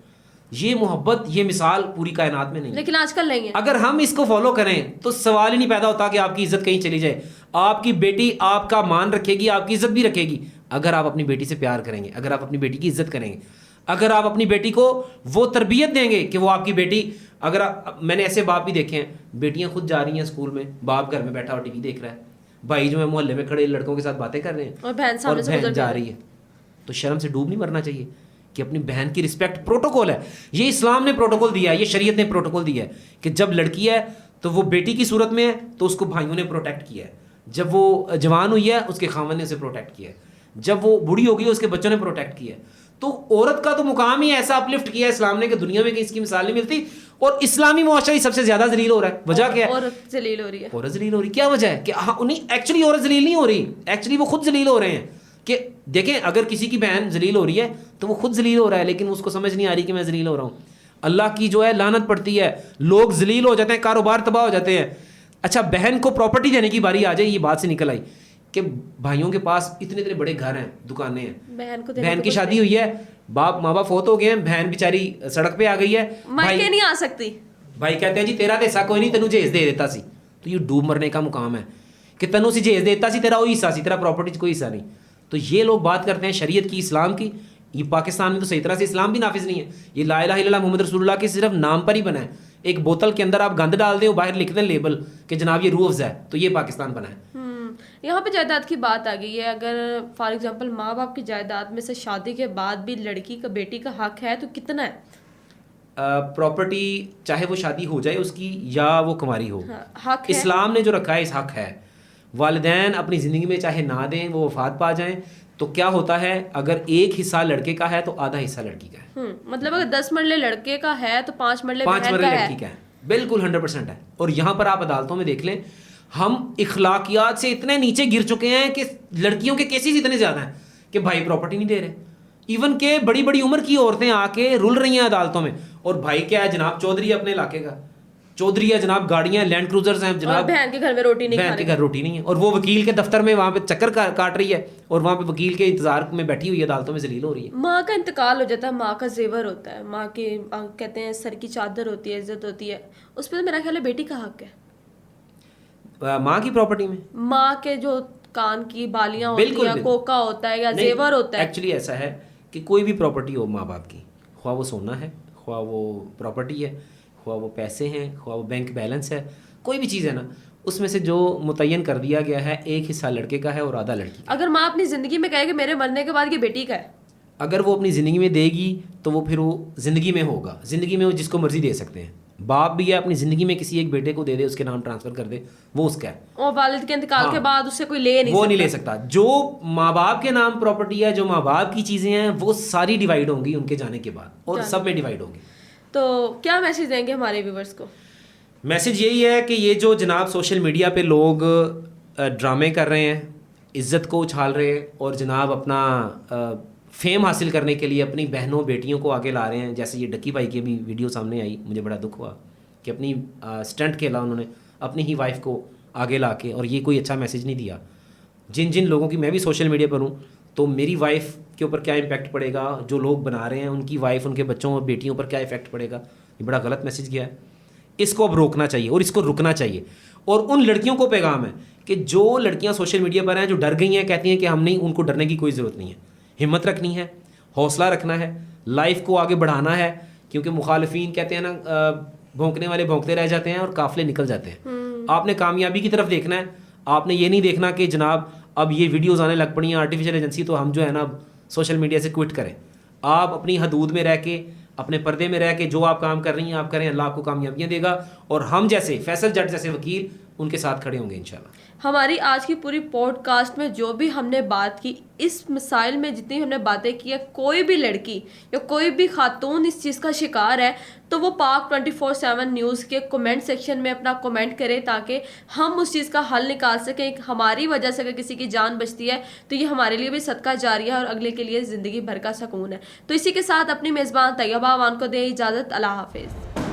یہ محبت، یہ مثال پوری کائنات میں نہیں ہے. لیکن آج کل نہیں ہے. اگر ہم اس کو فالو کریں تو سوال ہی نہیں پیدا ہوتا کہ آپ کی عزت کہیں چلی جائے. آپ کی بیٹی آپ کا مان رکھے گی، آپ کی عزت بھی رکھے گی اگر آپ اپنی بیٹی سے پیار کریں گے، اگر آپ اپنی بیٹی کی عزت کریں گے، اگر آپ اپنی بیٹی کو وہ تربیت دیں گے کہ وہ آپ کی بیٹی. اگر میں نے ایسے باپ بھی دیکھے ہیں، بیٹیاں خود جا رہی ہیں اسکول میں، باپ گھر میں بیٹھا اور ٹی وی دیکھ رہا ہے، بھائی جو ہے محلے میں کھڑے لڑکوں کے ساتھ باتیں کر رہے ہیں اور بہن جا رہی ہے. تو شرم سے ڈوب نہیں مرنا چاہیے کہ اپنی بہن کی رسپیکٹ. پروٹوکول ہے یہ، اسلام نے پروٹوکول دیا ہے، یہ شریعت نے پروٹوکول دیا ہے کہ جب لڑکی ہے تو وہ بیٹی کی صورت میں ہے تو اس کو بھائیوں نے پروٹیکٹ کیا ہے، جب وہ جوان ہوئی ہے اس کے خاوند نے اسے پروٹیکٹ کیا ہے، جب وہ بوڑھی ہو گئی ہے اس کے بچوں نے پروٹیکٹ کیا ہے. تو عورت کا تو مقام ہی ایسا اپلفٹ کیا ہے اسلام نے کہ دنیا میں کہیں اس کی مثال نہیں ملتی. اور اسلامی معاشرہ ہی سب سے زیادہ ذلیل ہو رہا ہے. وجہ کیا ہے؟ عورت ذلیل ہو رہی ہے. عورت ذلیل ہو رہی ہے. کیا وجہ ہے؟ کہ ایکچولی عورت ذلیل نہیں ہو رہی، ایکچولی وہ خود ذلیل ہو رہے ہیں. کہ دیکھیں اگر کسی کی بہن ذلیل ہو رہی ہے تو وہ خود ذلیل ہو رہا ہے، لیکن اس کو سمجھ نہیں آ رہی کہ میں ذلیل ہو رہا ہوں. اللہ کی جو ہے لعنت پڑتی ہے، لوگ ذلیل ہو جاتے ہیں، کاروبار تباہ ہو جاتے ہیں. اچھا بہن کو پراپرٹی دینے کی باری آ جائے، یہ بات سے نکل آئی کہ بھائیوں کے پاس اتنے اتنے بڑے گھر ہیں، دکانیں ہیں، بہن کی شادی ہوئی ہے، ماں باپ فوت ہو گئے ہیں، بہن بیچاری سڑک پہ آ گئی ہے، مائکے نہیں آ سکتی. بھائی کہتے ہیں جی تیرا تو حصہ کوئی نہیں، تینوں جہیز دے دیتا سی. تو یہ ڈوب مرنے کا مقام ہے کہ تینوں سی جہیز دیتا سی، تیرا وہی حصہ سی، تیرا پراپرٹی کوئی حصہ نہیں. تو یہ لوگ بات کرتے ہیں شریعت کی، اسلام کی. یہ پاکستان میں تو صحیح طرح سے اسلام بھی نافذ نہیں ہے. یہ لا الہ الا اللہ محمد رسول اللہ کے صرف نام پر ہی بنا ہے. ایک بوتل کے اندر آپ گند ڈال دیں، وہ باہر لکھ دیں لیبل کہ جناب یہ روح افزا ہے، تو یہ پاکستان بنا ہے. یہاں پہ جائیداد کی بات آ گئی ہے. اگر فار ایگزامپل ماں باپ کی جائیداد میں سے شادی کے بعد بھی لڑکی کا بیٹی کا حق ہے تو کتنا ہے؟ پراپرٹی چاہے وہ شادی ہو جائے اس کی یا وہ کماری ہو، حق ہے. اسلام نے جو رکھا ہے اس حق ہے. والدین اپنی زندگی میں چاہے نہ دیں، وہ وفات پا جائیں، تو کیا ہوتا ہے اگر ایک حصہ لڑکے کا ہے تو آدھا حصہ لڑکی کا ہے. مطلب اگر 10 مرلے لڑکے کا ہے تو 5 مرلے لڑکی کا ہے. بالکل 100% ہے. اور یہاں پر آپ عدالتوں میں دیکھ لیں، ہم اخلاقیات سے اتنے نیچے گر چکے ہیں کہ لڑکیوں کے کیسز اتنے زیادہ ہیں کہ بھائی پراپرٹی نہیں دے رہے. ایون کہ بڑی بڑی عمر کی عورتیں آ کے رول رہی ہیں عدالتوں میں، اور بھائی کیا ہے جناب چودھری اپنے علاقے کا، چودھری ہے جناب، گاڑیاں لینڈ کروزرز ہیں جناب، بہن کے گھر میں روٹی نہیں، بہن کے گھر روٹی نہیں ہے، اور وہ وکیل کے دفتر میں وہاں پہ چکر کاٹ رہی ہے اور وہاں پہ وکیل کے انتظار میں بیٹھی ہوئی ہے، عدالتوں میں ذلیل ہو رہی ہے. ماں کا انتقال ہو جاتا ہے، ماں کا زیور ہوتا ہے، ماں کے کہتے ہیں سر کی چادر ہوتی ہے، عزت ہوتی ہے، اس پہ تو میرا خیال ہے بیٹی کا حق ہے. ماں کی پراپرٹی میں ماں کے جو کان کی بالیاں ہوتی ہیں، کوکا ہوتا ہے یا زیور ہوتا ہے. ایکچولی ایسا ہے کہ کوئی بھی پراپرٹی ہو ماں باپ کی، خواہ وہ سونا ہے، خواہ وہ پراپرٹی ہے، خواہ وہ پیسے ہیں، خواہ وہ بینک بیلنس ہے، کوئی بھی چیز ہے نا، اس میں سے جو متعین کر دیا گیا ہے ایک حصہ لڑکے کا ہے اور آدھا لڑکی کا. اگر ماں اپنی زندگی میں کہے کہ میرے مرنے کے بعد یہ بیٹی کا ہے، اگر وہ اپنی زندگی میں دے گی تو وہ پھر وہ زندگی میں ہوگا، زندگی میں وہ جس کو مرضی دے سکتے ہیں. باپ بھی ہے اپنی زندگی میں کسی ایک بیٹے کو دے دے، اس کے نام ٹرانسفر کر دے، وہ اس کا ہے، اور والد کے انتقال کے بعد اسے کوئی لے نہیں سکتا. جو ماں باپ کے نام پراپرٹی ہے، جو ماں باپ کی چیزیں ہیں، وہ ساری ڈیوائیڈ ہوں گی ان کے جانے کے بعد، اور سب میں ڈیوائیڈ ہوں گی. تو کیا میسج دیں گے ہمارے ویورز کو؟ میسج یہی ہے کہ یہ جو جناب سوشل میڈیا پہ لوگ ڈرامے کر رہے ہیں, عزت کو اچھال رہے ہیں, اور جناب اپنا فیم حاصل کرنے کے لیے اپنی بہنوں بیٹیوں کو آگے لا رہے ہیں. جیسے یہ ڈکی بھائی کی بھی ویڈیو سامنے آئی, مجھے بڑا دکھ ہوا کہ اپنی اسٹنٹ کھیلا انہوں نے اپنی ہی وائف کو آگے لا کے, اور یہ کوئی اچھا میسج نہیں دیا. جن لوگوں کی, میں بھی سوشل میڈیا پر ہوں, تو میری وائف کے اوپر کیا امپیکٹ پڑے گا, جو لوگ بنا رہے ہیں ان کی وائف ان کے بچوں اور بیٹیوں پر کیا افیکٹ پڑے گا, یہ بڑا غلط میسج گیا ہے. اس کو اب روکنا چاہیے اور اس کو رکنا چاہیے. اور ان لڑکیوں کو پیغام ہے کہ جو لڑکیاں سوشل میڈیا پر ہیں, جو ڈر گئی ہیں, کہتی ہیں کہ ہم نہیں, ان کو ڈرنے کی کوئی ضرورت نہیں ہے. ہمت رکھنی ہے, حوصلہ رکھنا ہے, لائف کو آگے بڑھانا ہے, کیونکہ مخالفین کہتے ہیں نا, بھونکنے والے بھونکتے رہ جاتے ہیں اور قافلے نکل جاتے ہیں. آپ نے کامیابی کی طرف دیکھنا ہے, آپ نے یہ نہیں دیکھنا کہ جناب اب یہ ویڈیوز آنے لگ پڑی ہیں آرٹیفیشل ایجنسی, تو ہم جو ہے نا سوشل میڈیا سے کوئٹ کریں. آپ اپنی حدود میں رہ کے, اپنے پردے میں رہ کے جو آپ کام کر رہی ہیں آپ کریں, اللہ آپ کو کامیابیاں دے گا, اور ہم جیسے فیصل جٹ جیسے وکیل ان کے ساتھ کھڑے ہوں گے انشاءاللہ. ہماری آج کی پوری پوڈ کاسٹ میں جو بھی ہم نے بات کی, اس مسائل میں جتنی ہم نے باتیں کی ہے, کوئی بھی لڑکی یا کوئی بھی خاتون اس چیز کا شکار ہے تو وہ پاک 24/7 نیوز کے کمنٹ سیکشن میں اپنا کمنٹ کرے, تاکہ ہم اس چیز کا حل نکال سکیں. ہماری وجہ سے اگر کسی کی جان بچتی ہے تو یہ ہمارے لیے بھی صدقہ جاریہ ہے اور اگلے کے لیے زندگی بھر کا سکون ہے. تو اسی کے ساتھ اپنی میزبان طیبہ اوان کو دیں اجازت. اللہ حافظ.